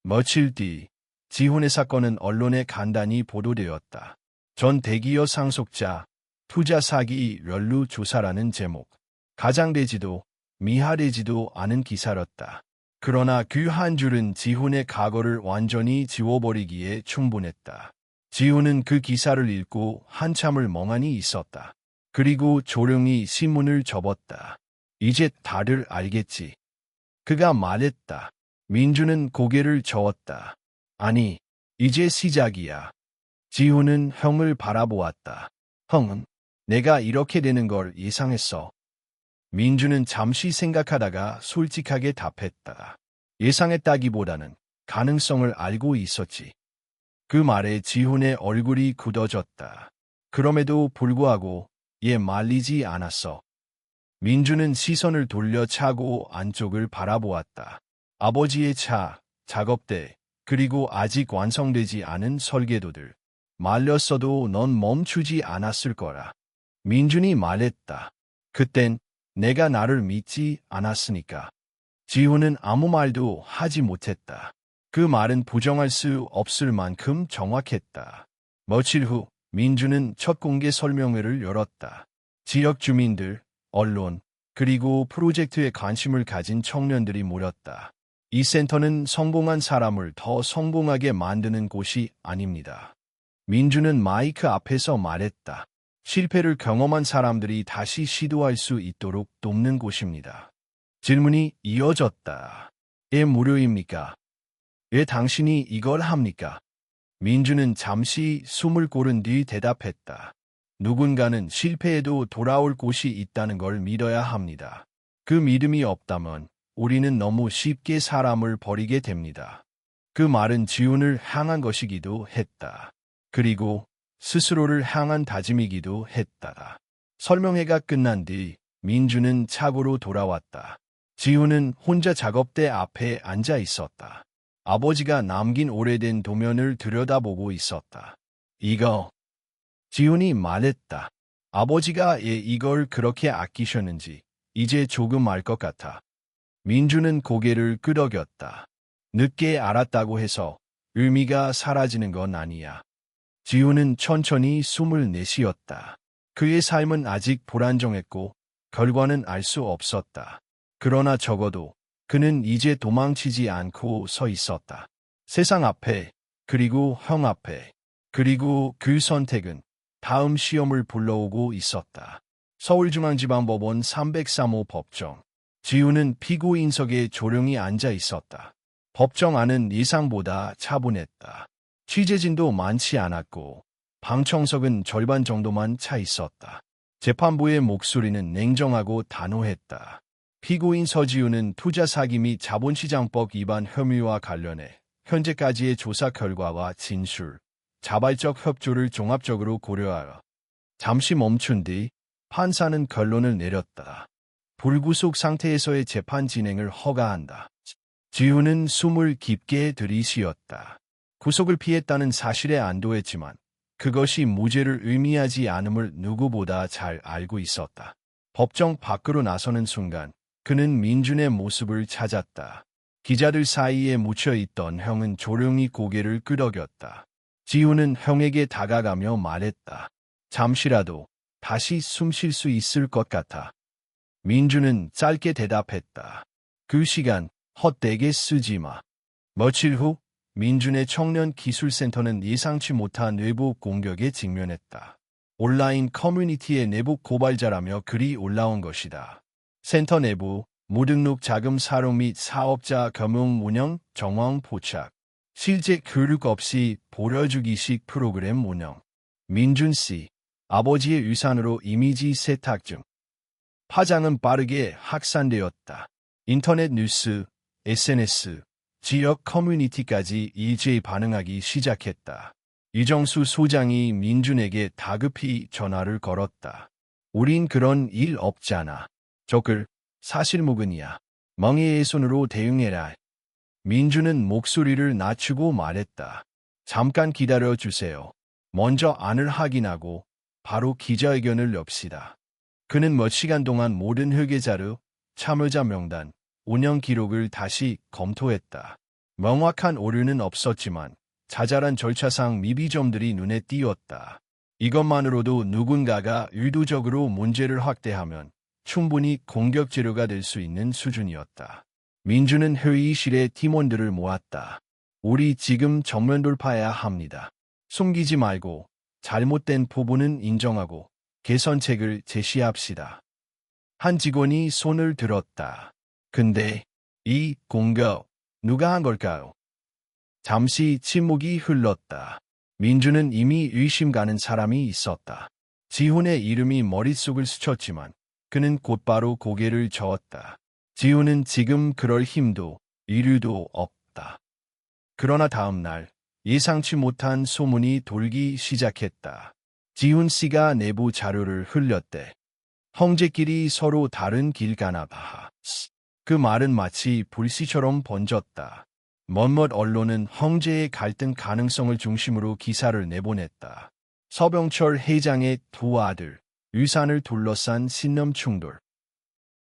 며칠 뒤 지훈의 사건은 언론에 간단히 보도되었다. 전 대기업 상속자, 투자 사기 연루 조사라는 제목. 가장되지도 미화되지도 않은 기사였다. 그러나 그 한 줄은 지훈의 과거를 완전히 지워버리기에 충분했다. 지훈은 그 기사를 읽고 한참을 멍하니 있었다. 그리고 조용히 신문을 접었다. 이제 다들 알겠지. 그가 말했다. 민준은 고개를 저었다. 아니, 이제 시작이야. 지훈은 형을 바라보았다. 형은 내가 이렇게 되는 걸 예상했어. 민준은 잠시 생각하다가 솔직하게 답했다. 예상했다기보다는 가능성을 알고 있었지. 그 말에 지훈의 얼굴이 굳어졌다. 그럼에도 불구하고 얘 말리지 않았어. 민준은 시선을 돌려 차고 안쪽을 바라보았다. 아버지의 차, 작업대, 그리고 아직 완성되지 않은 설계도들. 말렸어도 넌 멈추지 않았을 거라. 민준이 말했다. 그땐 내가 나를 믿지 않았으니까. 지훈은 아무 말도 하지 못했다. 그 말은 부정할 수 없을 만큼 정확했다. 며칠 후 민준은 첫 공개 설명회를 열었다. 지역 주민들, 언론, 그리고 프로젝트에 관심을 가진 청년들이 모였다. 이 센터는 성공한 사람을 더 성공하게 만드는 곳이 아닙니다. 민주는 마이크 앞에서 말했다. 실패를 경험한 사람들이 다시 시도할 수 있도록 돕는 곳입니다. 질문이 이어졌다. 왜 무료입니까? 왜 당신이 이걸 합니까? 민주는 잠시 숨을 고른 뒤 대답했다. 누군가는 실패해도 돌아올 곳이 있다는 걸 믿어야 합니다. 그 믿음이 없다면 우리는 너무 쉽게 사람을 버리게 됩니다. 그 말은 지훈을 향한 것이기도 했다. 그리고 스스로를 향한 다짐이기도 했다. 설명회가 끝난 뒤 민주는 차고로 돌아왔다. 지훈은 혼자 작업대 앞에 앉아 있었다. 아버지가 남긴 오래된 도면을 들여다보고 있었다. 이거. 지훈이 말했다. 아버지가 왜 이걸 그렇게 아끼셨는지 이제 조금 알 것 같아. 민주는 고개를 끄덕였다. 늦게 알았다고 해서 의미가 사라지는 건 아니야. 지훈은 천천히 숨을 내쉬었다. 그의 삶은 아직 불안정했고 결과는 알 수 없었다. 그러나 적어도 그는 이제 도망치지 않고 서 있었다. 세상 앞에, 그리고 형 앞에, 그리고 그 선택은 다음 시험을 불러오고 있었다. 서울중앙지방법원 303호 법정. 지훈은 피고인석에 조용히 앉아 있었다. 법정 안은 예상보다 차분했다. 취재진도 많지 않았고 방청석은 절반 정도만 차 있었다. 재판부의 목소리는 냉정하고 단호했다. 피고인 서지훈은 투자 사기 및 자본시장법 위반 혐의와 관련해 현재까지의 조사 결과와 진술, 자발적 협조를 종합적으로 고려하여 잠시 멈춘 뒤 판사는 결론을 내렸다. 불구속 상태에서의 재판 진행을 허가한다. 지훈은 숨을 깊게 들이쉬었다. 구속을 피했다는 사실에 안도했지만 그것이 무죄를 의미하지 않음을 누구보다 잘 알고 있었다. 법정 밖으로 나서는 순간 그는 민준의 모습을 찾았다. 기자들 사이에 묻혀있던 형은 조용히 고개를 끄덕였다. 지훈은 형에게 다가가며 말했다. 잠시라도 다시 숨 쉴 수 있을 것 같아. 민준은 짧게 대답했다. 그 시간 헛되게 쓰지 마. 며칠 후 민준의 청년기술센터는 예상치 못한 외부 공격에 직면했다. 온라인 커뮤니티의 내부 고발자라며 글이 올라온 것이다. 센터 내부 무등록 자금 사용 및 사업자 겸용 운영 정황 포착. 실제 교육 없이 보여주기식 프로그램 운영. 민준 씨, 아버지의 유산으로 이미지 세탁 중. 파장은 빠르게 확산되었다. 인터넷 뉴스, SNS, 지역 커뮤니티까지 일제히 반응하기 시작했다. 이정수 소장이 민준에게 다급히 전화를 걸었다. 우린 그런 일 없잖아. 저글 사실무근이야. 명예훼손으로 대응해라. 민준은 목소리를 낮추고 말했다. 잠깐 기다려주세요. 먼저 안을 확인하고 바로 기자회견을 엽시다. 그는 몇 시간 동안 모든 회계자료, 참여자 명단, 운영 기록을 다시 검토했다. 명확한 오류는 없었지만 자잘한 절차상 미비점들이 눈에 띄었다. 이것만으로도 누군가가 의도적으로 문제를 확대하면 충분히 공격 재료가 될 수 있는 수준이었다. 민주는 회의실에 팀원들을 모았다. 우리 지금 정면 돌파해야 합니다. 숨기지 말고 잘못된 부분은 인정하고 개선책을 제시합시다. 한 직원이 손을 들었다. 근데 이 공격 누가 한 걸까요? 잠시 침묵이 흘렀다. 민주는 이미 의심 가는 사람이 있었다. 지훈의 이름이 머릿속을 스쳤지만 그는 곧바로 고개를 저었다. 지훈은 지금 그럴 힘도 이유도 없다. 그러나 다음 날 예상치 못한 소문이 돌기 시작했다. 지훈 씨가 내부 자료를 흘렸대. 형제끼리 서로 다른 길 가나 봐. 그 말은 마치 불씨처럼 번졌다. 몇몇 언론은 형제의 갈등 가능성을 중심으로 기사를 내보냈다. 서병철 회장의 두 아들, 유산을 둘러싼 신념 충돌.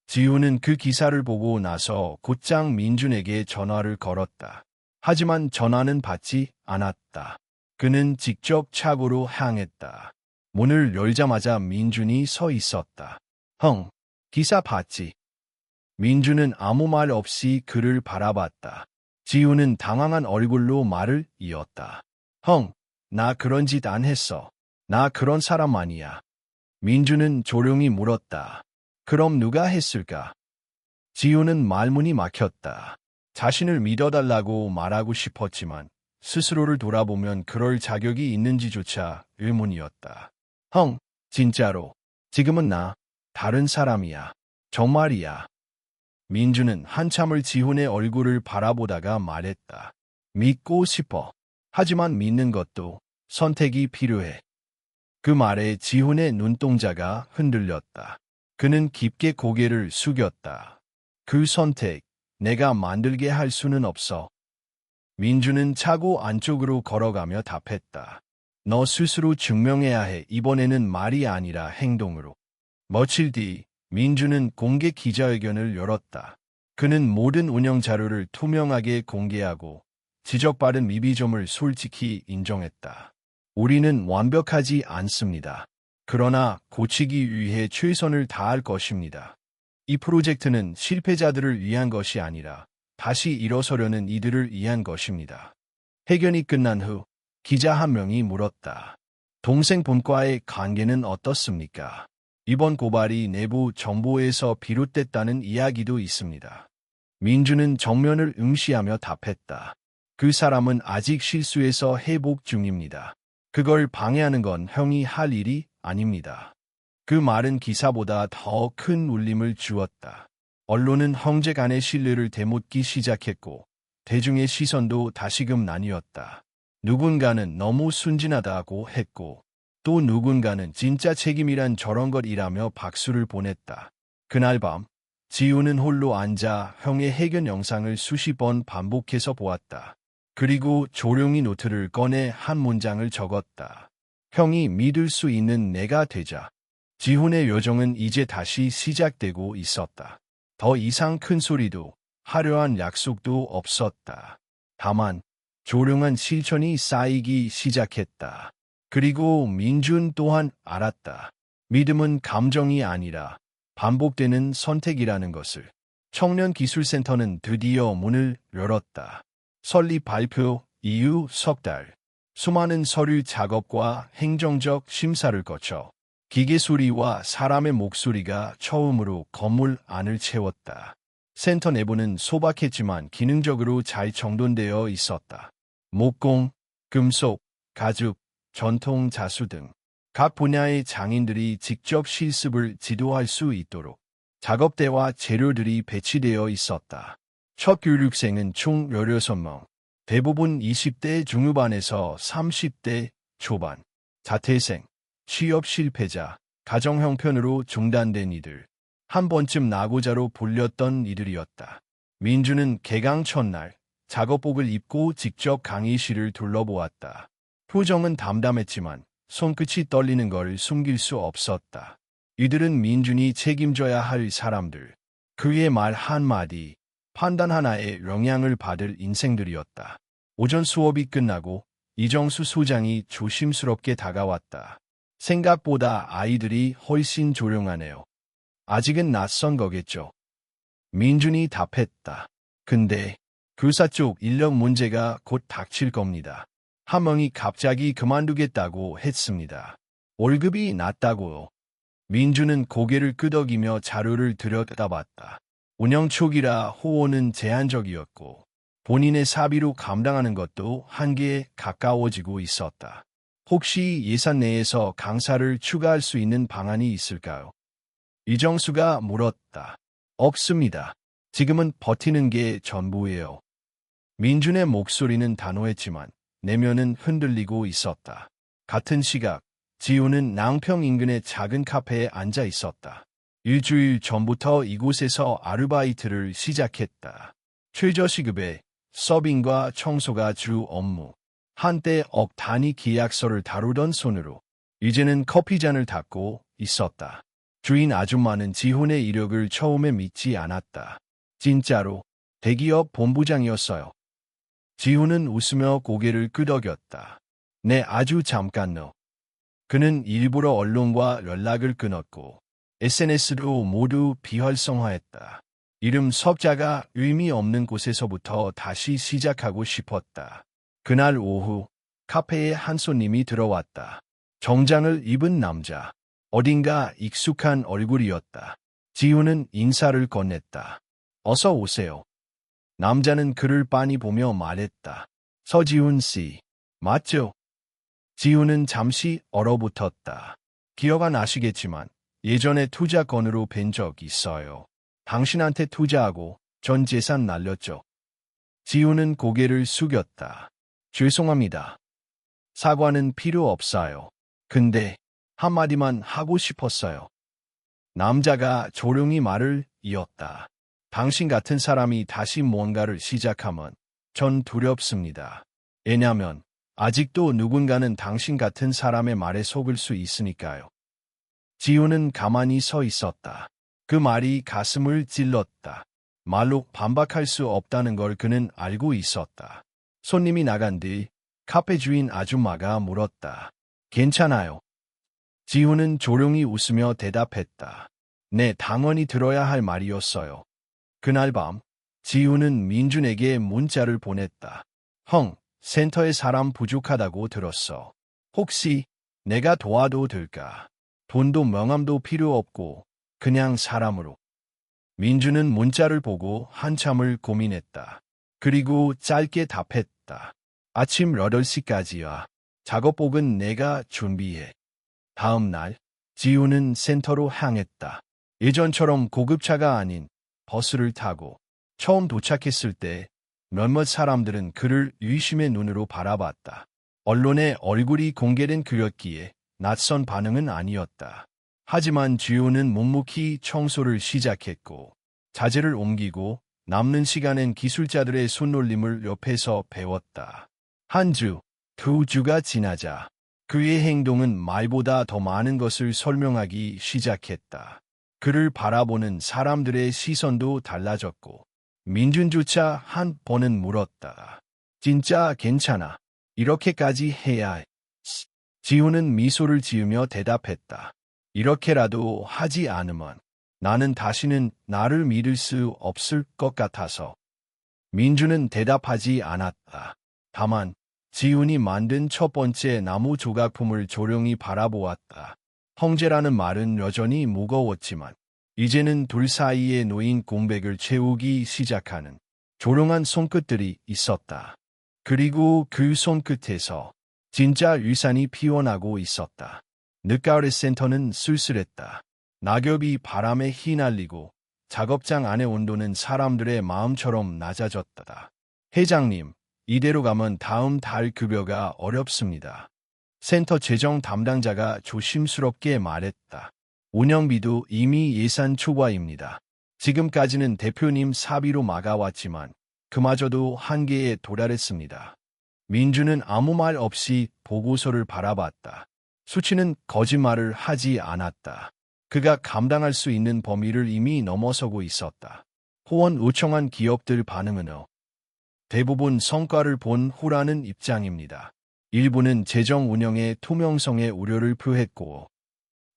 지훈은 그 기사를 보고 나서 곧장 민준에게 전화를 걸었다. 하지만 전화는 받지 않았다. 그는 직접 차고로 향했다. 문을 열자마자 민준이 서 있었다. 형, 기사 봤지? 민주는 아무 말 없이 그를 바라봤다. 지우는 당황한 얼굴로 말을 이었다. 형, 나 그런 짓 안 했어. 나 그런 사람 아니야. 민주는 조용히 물었다. 그럼 누가 했을까? 지우는 말문이 막혔다. 자신을 믿어달라고 말하고 싶었지만 스스로를 돌아보면 그럴 자격이 있는지조차 의문이었다. 형, 진짜로. 지금은 나 다른 사람이야. 정말이야. 민주는 한참을 지훈의 얼굴을 바라보다가 말했다. 믿고 싶어. 하지만 믿는 것도 선택이 필요해. 그 말에 지훈의 눈동자가 흔들렸다. 그는 깊게 고개를 숙였다. 그 선택, 내가 만들게 할 수는 없어. 민주는 차고 안쪽으로 걸어가며 답했다. 너 스스로 증명해야 해. 이번에는 말이 아니라 행동으로. 며칠 뒤 민주는 공개 기자회견을 열었다. 그는 모든 운영 자료를 투명하게 공개하고 지적받은 미비점을 솔직히 인정했다. 우리는 완벽하지 않습니다. 그러나 고치기 위해 최선을 다할 것입니다. 이 프로젝트는 실패자들을 위한 것이 아니라 다시 일어서려는 이들을 위한 것입니다. 회견이 끝난 후 기자 한 명이 물었다. 동생 분과의 관계는 어떻습니까? 이번 고발이 내부 정보에서 비롯됐다는 이야기도 있습니다. 민주는 정면을 응시하며 답했다. 그 사람은 아직 실수에서 회복 중입니다. 그걸 방해하는 건 형이 할 일이 아닙니다. 그 말은 기사보다 더 큰 울림을 주었다. 언론은 형제 간의 신뢰를 되묻기 시작했고 대중의 시선도 다시금 나뉘었다. 누군가는 너무 순진하다고 했고 또 누군가는 진짜 책임이란 저런 것이라며 박수를 보냈다. 그날 밤 지우는 홀로 앉아 형의 해견 영상을 수십 번 반복해서 보았다. 그리고 조용히 노트를 꺼내 한 문장을 적었다. 형이 믿을 수 있는 내가 되자. 지훈의 요정은 이제 다시 시작되고 있었다. 더 이상 큰 소리도 화려한 약속도 없었다. 다만 조용한 실천이 쌓이기 시작했다. 그리고 민준 또한 알았다. 믿음은 감정이 아니라 반복되는 선택이라는 것을. 청년기술센터는 드디어 문을 열었다. 설립 발표 이후 석 달. 수많은 서류 작업과 행정적 심사를 거쳐 기계 소리와 사람의 목소리가 처음으로 건물 안을 채웠다. 센터 내부는 소박했지만 기능적으로 잘 정돈되어 있었다. 목공, 금속, 가죽, 전통 자수 등 각 분야의 장인들이 직접 실습을 지도할 수 있도록 작업대와 재료들이 배치되어 있었다. 첫 교육생은 총 16명, 대부분 20대 중후반에서 30대 초반, 자퇴생, 취업 실패자, 가정 형편으로 중단된 이들, 한 번쯤 낙오자로 불렸던 이들이었다. 민주는 개강 첫날 작업복을 입고 직접 강의실을 둘러보았다. 표정은 담담했지만 손끝이 떨리는 걸 숨길 수 없었다. 이들은 민준이 책임져야 할 사람들. 그의 말 한마디, 판단 하나에 영향을 받을 인생들이었다. 오전 수업이 끝나고 이정수 소장이 조심스럽게 다가왔다. 생각보다 아이들이 훨씬 조용하네요. 아직은 낯선 거겠죠. 민준이 답했다. 근데 교사 쪽 인력 문제가 곧 닥칠 겁니다. 한 명이 갑자기 그만두겠다고 했습니다. 월급이 낮다고요. 민준은 고개를 끄덕이며 자료를 들여다봤다. 운영 초기라 호언은 제한적이었고 본인의 사비로 감당하는 것도 한계에 가까워지고 있었다. 혹시 예산 내에서 강사를 추가할 수 있는 방안이 있을까요? 이정수가 물었다. 없습니다. 지금은 버티는 게 전부예요. 민준의 목소리는 단호했지만 내면은 흔들리고 있었다. 같은 시각, 지우는 낭평 인근의 작은 카페에 앉아 있었다. 일주일 전부터 이곳에서 아르바이트를 시작했다. 최저시급에 서빙과 청소가 주 업무. 한때 억 단위 계약서를 다루던 손으로 이제는 커피잔을 닦고 있었다. 주인 아줌마는 지훈의 이력을 처음에 믿지 않았다. 진짜로 대기업 본부장이었어요. 지훈은 웃으며 고개를 끄덕였다. 네, 아주 잠깐요. 그는 일부러 언론과 연락을 끊었고 SNS로 모두 비활성화했다. 이름 섭자가 의미 없는 곳에서부터 다시 시작하고 싶었다. 그날 오후 카페에 한 손님이 들어왔다. 정장을 입은 남자. 어딘가 익숙한 얼굴이었다. 지훈은 인사를 건넸다. 어서 오세요. 남자는 그를 빤히 보며 말했다. 서지훈 씨, 맞죠? 지훈은 잠시 얼어붙었다. 기억 안 나시겠지만 예전에 투자 건으로 뵌 적 있어요. 당신한테 투자하고 전 재산 날렸죠. 지훈은 고개를 숙였다. 죄송합니다. 사과는 필요 없어요. 근데 한마디만 하고 싶었어요. 남자가 조용히 말을 이었다. 당신 같은 사람이 다시 뭔가를 시작하면 전 두렵습니다. 왜냐면 아직도 누군가는 당신 같은 사람의 말에 속을 수 있으니까요. 지훈은 가만히 서 있었다. 그 말이 가슴을 찔렀다. 말로 반박할 수 없다는 걸 그는 알고 있었다. 손님이 나간 뒤 카페 주인 아줌마가 물었다. 괜찮아요. 지훈은 조용히 웃으며 대답했다. 네, 당연히 들어야 할 말이었어요. 그날 밤 지훈은 민준에게 문자를 보냈다. 형, 센터에 사람 부족하다고 들었어. 혹시 내가 도와도 될까? 돈도 명함도 필요 없고 그냥 사람으로. 민준은 문자를 보고 한참을 고민했다. 그리고 짧게 답했다. 아침 8시까지야. 작업복은 내가 준비해. 다음 날 지훈은 센터로 향했다. 예전처럼 고급차가 아닌 버스를 타고 처음 도착했을 때 몇몇 사람들은 그를 의심의 눈으로 바라봤다. 언론에 얼굴이 공개된 그였기에 낯선 반응은 아니었다. 하지만 지훈은 묵묵히 청소를 시작했고 자재를 옮기고 남는 시간엔 기술자들의 손놀림을 옆에서 배웠다. 한 주, 두 주가 지나자 그의 행동은 말보다 더 많은 것을 설명하기 시작했다. 그를 바라보는 사람들의 시선도 달라졌고 민준조차 한 번은 물었다. 진짜 괜찮아. 이렇게까지 해야 해. 지훈은 미소를 지으며 대답했다. 이렇게라도 하지 않으면 나는 다시는 나를 믿을 수 없을 것 같아서. 민준은 대답하지 않았다. 다만 지훈이 만든 첫 번째 나무 조각품을 조용히 바라보았다. 형제라는 말은 여전히 무거웠지만 이제는 둘 사이에 놓인 공백을 채우기 시작하는 조용한 손끝들이 있었다. 그리고 그 손끝에서 진짜 위산이 피어나고 있었다. 늦가을의 센터는 쓸쓸했다. 낙엽이 바람에 휘날리고 작업장 안의 온도는 사람들의 마음처럼 낮아졌다. 회장님, 이대로 가면 다음 달 급여가 어렵습니다. 센터 재정 담당자가 조심스럽게 말했다. 운영비도 이미 예산 초과입니다. 지금까지는 대표님 사비로 막아왔지만 그마저도 한계에 도달했습니다. 민주는 아무 말 없이 보고서를 바라봤다. 수치는 거짓말을 하지 않았다. 그가 감당할 수 있는 범위를 이미 넘어서고 있었다. 후원 요청한 기업들 반응은 대부분 성과를 본 후라는 입장입니다. 일부는 재정 운영의 투명성에 우려를 표했고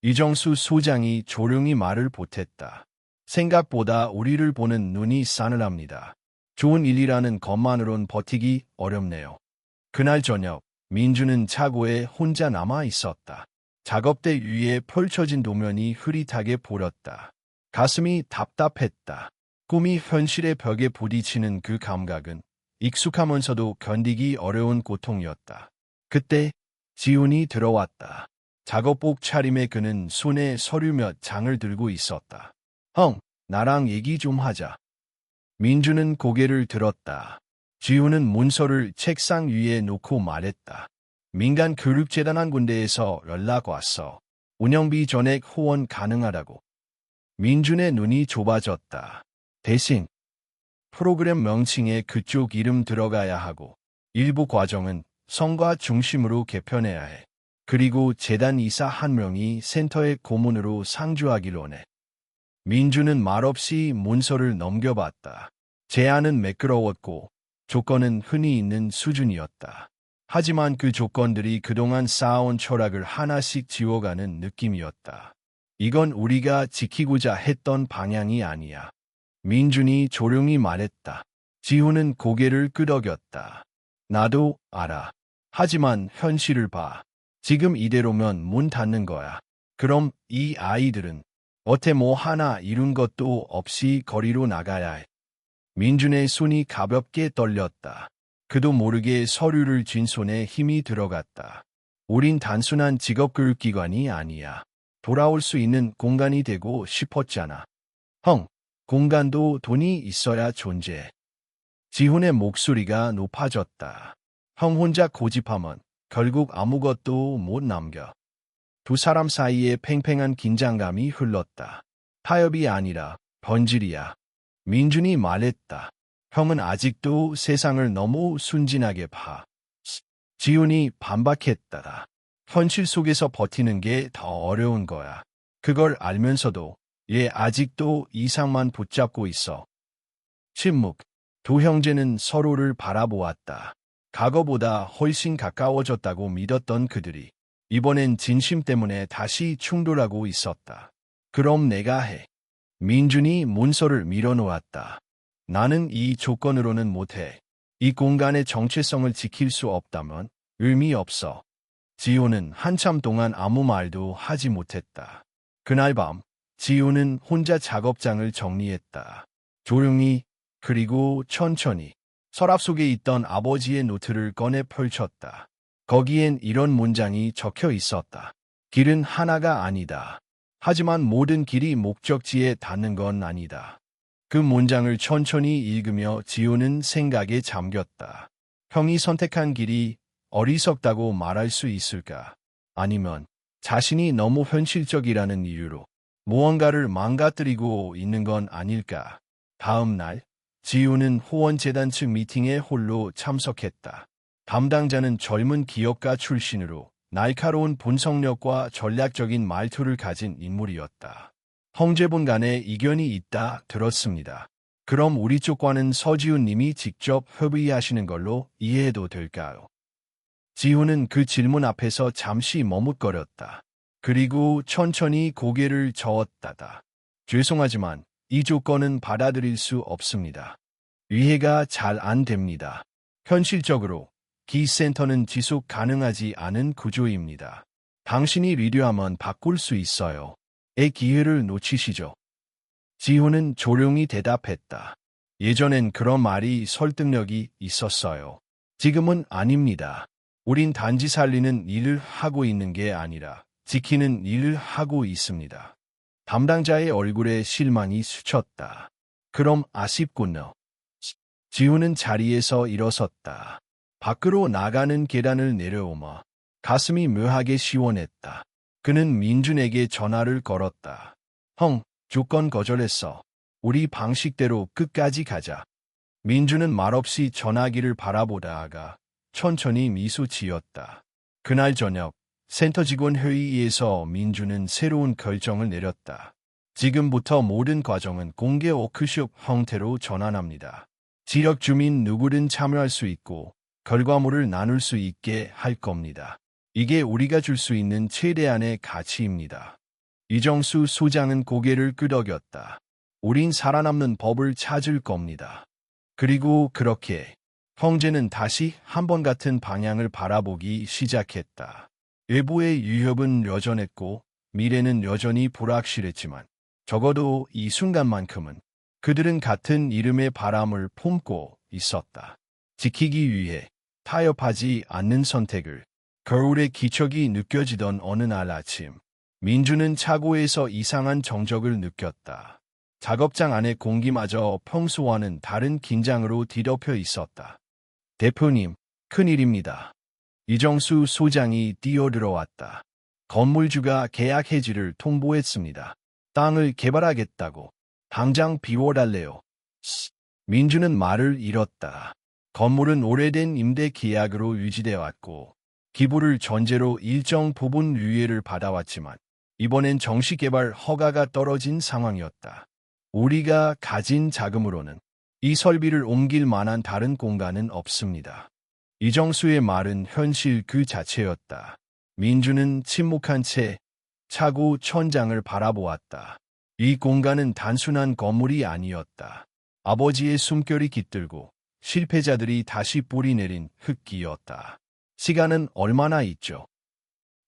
이정수 소장이 조용히 말을 보탰다. 생각보다 우리를 보는 눈이 싸늘합니다. 좋은 일이라는 것만으론 버티기 어렵네요. 그날 저녁 민주는 차고에 혼자 남아 있었다. 작업대 위에 펼쳐진 도면이 흐릿하게 보였다. 가슴이 답답했다. 꿈이 현실의 벽에 부딪히는 그 감각은 익숙하면서도 견디기 어려운 고통이었다. 그때 지훈이 들어왔다. 작업복 차림에 그는 손에 서류 몇 장을 들고 있었다. 형, 나랑 얘기 좀 하자. 민주는 고개를 들었다. 지훈은 문서를 책상 위에 놓고 말했다. 민간교육재단 한 군데에서 연락 왔어. 운영비 전액 후원 가능하다고. 민준의 눈이 좁아졌다. 대신 프로그램 명칭에 그쪽 이름 들어가야 하고 일부 과정은 성과 중심으로 개편해야 해. 그리고 재단 이사 한 명이 센터의 고문으로 상주하기로 하네. 민주는 말없이 문서를 넘겨봤다. 제안은 매끄러웠고 조건은 흔히 있는 수준이었다. 하지만 그 조건들이 그동안 쌓아온 철학을 하나씩 지워가는 느낌이었다. 이건 우리가 지키고자 했던 방향이 아니야. 민준이 조용히 말했다. 지훈은 고개를 끄덕였다. 나도 알아. 하지만 현실을 봐. 지금 이대로면 문 닫는 거야. 그럼 이 아이들은 어때 뭐 하나 이룬 것도 없이 거리로 나가야 해. 민준의 손이 가볍게 떨렸다. 그도 모르게 서류를 쥔 손에 힘이 들어갔다. 우린 단순한 직업교육기관이 아니야. 돌아올 수 있는 공간이 되고 싶었잖아. 공간도 돈이 있어야 존재해. 지훈의 목소리가 높아졌다. 형 혼자 고집하면 결국 아무것도 못 남겨. 두 사람 사이에 팽팽한 긴장감이 흘렀다. 타협이 아니라 번질이야. 민준이 말했다. 형은 아직도 세상을 너무 순진하게 봐. 지훈이 반박했다. 현실 속에서 버티는 게 더 어려운 거야. 그걸 알면서도 얘 아직도 이상만 붙잡고 있어. 침묵. 두 형제는 서로를 바라보았다. 과거보다 훨씬 가까워졌다고 믿었던 그들이 이번엔 진심 때문에 다시 충돌하고 있었다. 그럼 내가 해. 민준이 문서를 밀어놓았다. 나는 이 조건으로는 못해. 이 공간의 정체성을 지킬 수 없다면 의미 없어. 지호는 한참 동안 아무 말도 하지 못했다. 그날 밤 지호는 혼자 작업장을 정리했다. 조용히 그리고 천천히 서랍 속에 있던 아버지의 노트를 꺼내 펼쳤다. 거기엔 이런 문장이 적혀 있었다. 길은 하나가 아니다. 하지만 모든 길이 목적지에 닿는 건 아니다. 그 문장을 천천히 읽으며 지호는 생각에 잠겼다. 형이 선택한 길이 어리석다고 말할 수 있을까? 아니면 자신이 너무 현실적이라는 이유로 무언가를 망가뜨리고 있는 건 아닐까? 다음 날 지우는 후원재단 측 미팅에 홀로 참석했다. 담당자는 젊은 기업가 출신으로 날카로운 분석력과 전략적인 말투를 가진 인물이었다. 형제분 간에 이견이 있다 들었습니다. 그럼 우리 쪽과는 서지훈 님이 직접 협의하시는 걸로 이해해도 될까요? 지훈은 그 질문 앞에서 잠시 머뭇거렸다. 그리고 천천히 고개를 저었다. 죄송하지만 이 조건은 받아들일 수 없습니다. 이해가 잘 안 됩니다. 현실적으로 기센터는 지속 가능하지 않은 구조입니다. 당신이 리드하면 바꿀 수 있어요. 의 기회를 놓치시죠. 지훈은 조용히 대답했다. 예전엔 그런 말이 설득력이 있었어요. 지금은 아닙니다. 우린 단지 살리는 일을 하고 있는 게 아니라 지키는 일을 하고 있습니다. 담당자의 얼굴에 실망이 스쳤다. 그럼 아쉽군요. 지훈은 자리에서 일어섰다. 밖으로 나가는 계단을 내려오며 가슴이 묘하게 시원했다. 그는 민준에게 전화를 걸었다. 형, 조건 거절했어. 우리 방식대로 끝까지 가자. 민준은 말없이 전화기를 바라보다가 천천히 미소 지었다. 그날 저녁 센터 직원 회의에서 민준은 새로운 결정을 내렸다. 지금부터 모든 과정은 공개 워크숍 형태로 전환합니다. 지역 주민 누구든 참여할 수 있고 결과물을 나눌 수 있게 할 겁니다. 이게 우리가 줄 수 있는 최대한의 가치입니다. 이정수 소장은 고개를 끄덕였다. 우린 살아남는 법을 찾을 겁니다. 그리고 그렇게 형제는 다시 한 번 같은 방향을 바라보기 시작했다. 외부의 위협은 여전했고 미래는 여전히 불확실했지만 적어도 이 순간만큼은 그들은 같은 이름의 바람을 품고 있었다. 지키기 위해 타협하지 않는 선택을. 겨울의 기척이 느껴지던 어느 날 아침, 민주는 차고에서 이상한 정적을 느꼈다. 작업장 안의 공기마저 평소와는 다른 긴장으로 뒤덮여 있었다. 대표님, 큰일입니다. 이정수 소장이 뛰어들어왔다. 건물주가 계약 해지를 통보했습니다. 땅을 개발하겠다고. 당장 비워달래요. 민주는 말을 잃었다. 건물은 오래된 임대 계약으로 유지되어 왔고 기부를 전제로 일정 부분 유예를 받아왔지만 이번엔 정식 개발 허가가 떨어진 상황이었다. 우리가 가진 자금으로는 이 설비를 옮길 만한 다른 공간은 없습니다. 이정수의 말은 현실 그 자체였다. 민주는 침묵한 채 차고 천장을 바라보았다. 이 공간은 단순한 건물이 아니었다. 아버지의 숨결이 깃들고 실패자들이 다시 뿌리내린 흙이었다. 시간은 얼마나 있죠?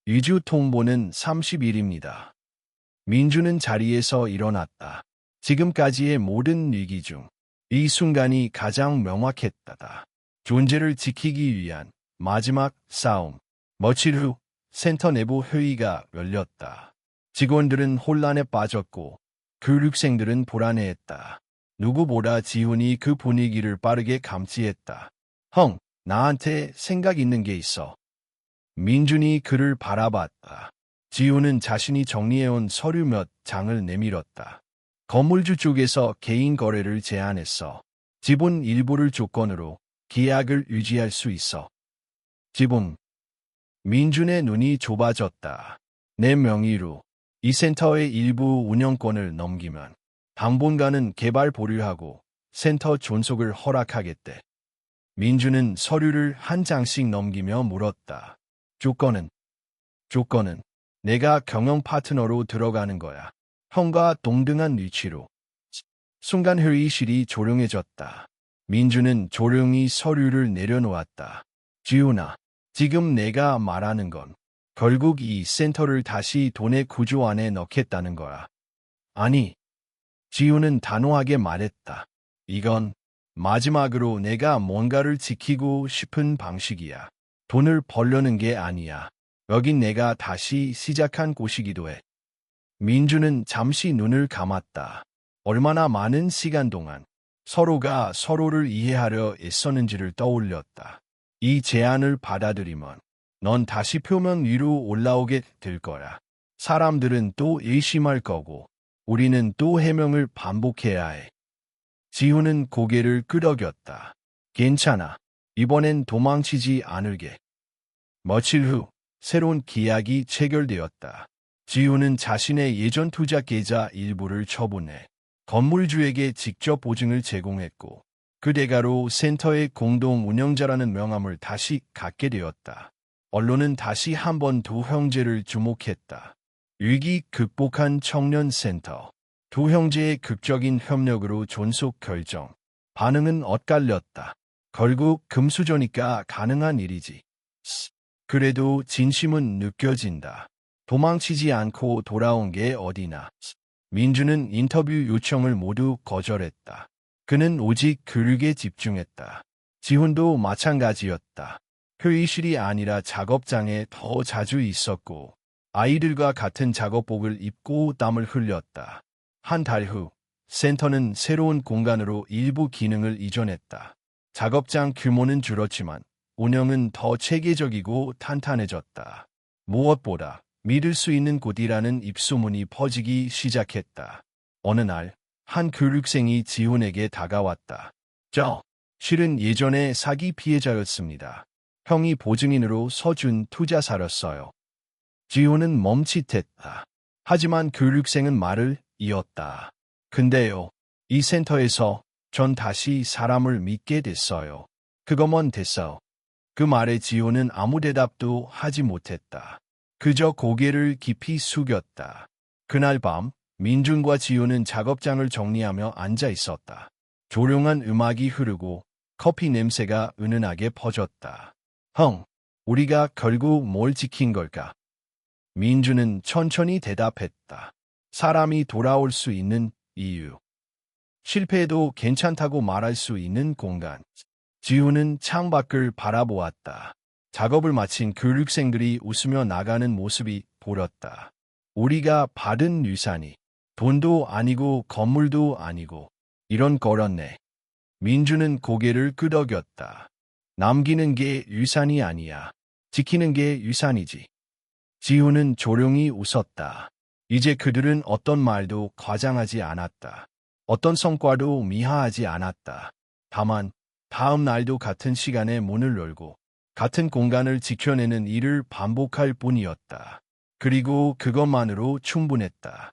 2주 통보는 30일입니다. 민주는 자리에서 일어났다. 지금까지의 모든 위기 중 이 순간이 가장 명확했다. 존재를 지키기 위한 마지막 싸움. 며칠 후 센터 내부 회의가 열렸다. 직원들은 혼란에 빠졌고 교육생들은 불안해했다. 누구보다 지훈이 그 분위기를 빠르게 감지했다. 형, 나한테 생각 있는 게 있어. 민준이 그를 바라봤다. 지훈은 자신이 정리해온 서류 몇 장을 내밀었다. 건물주 쪽에서 개인 거래를 제안했어. 지분 일부를 조건으로 계약을 유지할 수 있어. 지분. 민준의 눈이 좁아졌다. 내 명의로 이 센터의 일부 운영권을 넘기면 당분간은 개발 보류하고 센터 존속을 허락하겠대. 민준은 서류를 한 장씩 넘기며 물었다. 조건은 내가 경영 파트너로 들어가는 거야. 형과 동등한 위치로. 순간 회의실이 조용해졌다. 민준은 조용히 서류를 내려놓았다. 지훈아, 지금 내가 말하는 건 결국 이 센터를 다시 돈의 구조 안에 넣겠다는 거야. 아니, 지훈은 단호하게 말했다. 이건 마지막으로 내가 뭔가를 지키고 싶은 방식이야. 돈을 벌려는 게 아니야. 여긴 내가 다시 시작한 곳이기도 해. 민주는 잠시 눈을 감았다. 얼마나 많은 시간 동안 서로가 서로를 이해하려 애썼는지를 떠올렸다. 이 제안을 받아들이면 넌 다시 표면 위로 올라오게 될 거야. 사람들은 또 의심할 거고 우리는 또 해명을 반복해야 해. 지훈은 고개를 끄덕였다. 괜찮아. 이번엔 도망치지 않을게. 며칠 후 새로운 계약이 체결되었다. 지훈은 자신의 예전 투자 계좌 일부를 처분해 건물주에게 직접 보증을 제공했고 그 대가로 센터의 공동 운영자라는 명함을 다시 갖게 되었다. 언론은 다시 한번 두 형제를 주목했다. 위기 극복한 청년 센터. 두 형제의 극적인 협력으로 존속 결정. 반응은 엇갈렸다. 결국 금수저니까 가능한 일이지. 그래도 진심은 느껴진다. 도망치지 않고 돌아온 게 어디나. 민주는 인터뷰 요청을 모두 거절했다. 그는 오직 교육에 집중했다. 지훈도 마찬가지였다. 회의실이 아니라 작업장에 더 자주 있었고 아이들과 같은 작업복을 입고 땀을 흘렸다. 한 달 후 센터는 새로운 공간으로 일부 기능을 이전했다. 작업장 규모는 줄었지만 운영은 더 체계적이고 탄탄해졌다. 무엇보다 믿을 수 있는 곳이라는 입소문이 퍼지기 시작했다. 어느 날 한 교육생이 지훈에게 다가왔다. 실은 예전에 사기 피해자였습니다. 형이 보증인으로 서준 투자사였어요. 지훈은 멈칫했다. 하지만 교육생은 말을 이었다. 근데요, 이 센터에서 전 다시 사람을 믿게 됐어요. 그거면 됐어. 그 말에 지훈은 아무 대답도 하지 못했다. 그저 고개를 깊이 숙였다. 그날 밤 민준과 지훈은 작업장을 정리하며 앉아 있었다. 조용한 음악이 흐르고 커피 냄새가 은은하게 퍼졌다. 형, 우리가 결국 뭘 지킨 걸까? 민준은 천천히 대답했다. 사람이 돌아올 수 있는 이유. 실패해도 괜찮다고 말할 수 있는 공간. 지훈은 창밖을 바라보았다. 작업을 마친 교육생들이 웃으며 나가는 모습이 보였다. 우리가 받은 유산이 돈도 아니고 건물도 아니고 이런 거였네. 민주는 고개를 끄덕였다. 남기는 게 유산이 아니야. 지키는 게 유산이지. 지훈은 조용히 웃었다. 이제 그들은 어떤 말도 과장하지 않았다. 어떤 성과도 미화하지 않았다. 다만 다음 날도 같은 시간에 문을 열고 같은 공간을 지켜내는 일을 반복할 뿐이었다. 그리고 그것만으로 충분했다.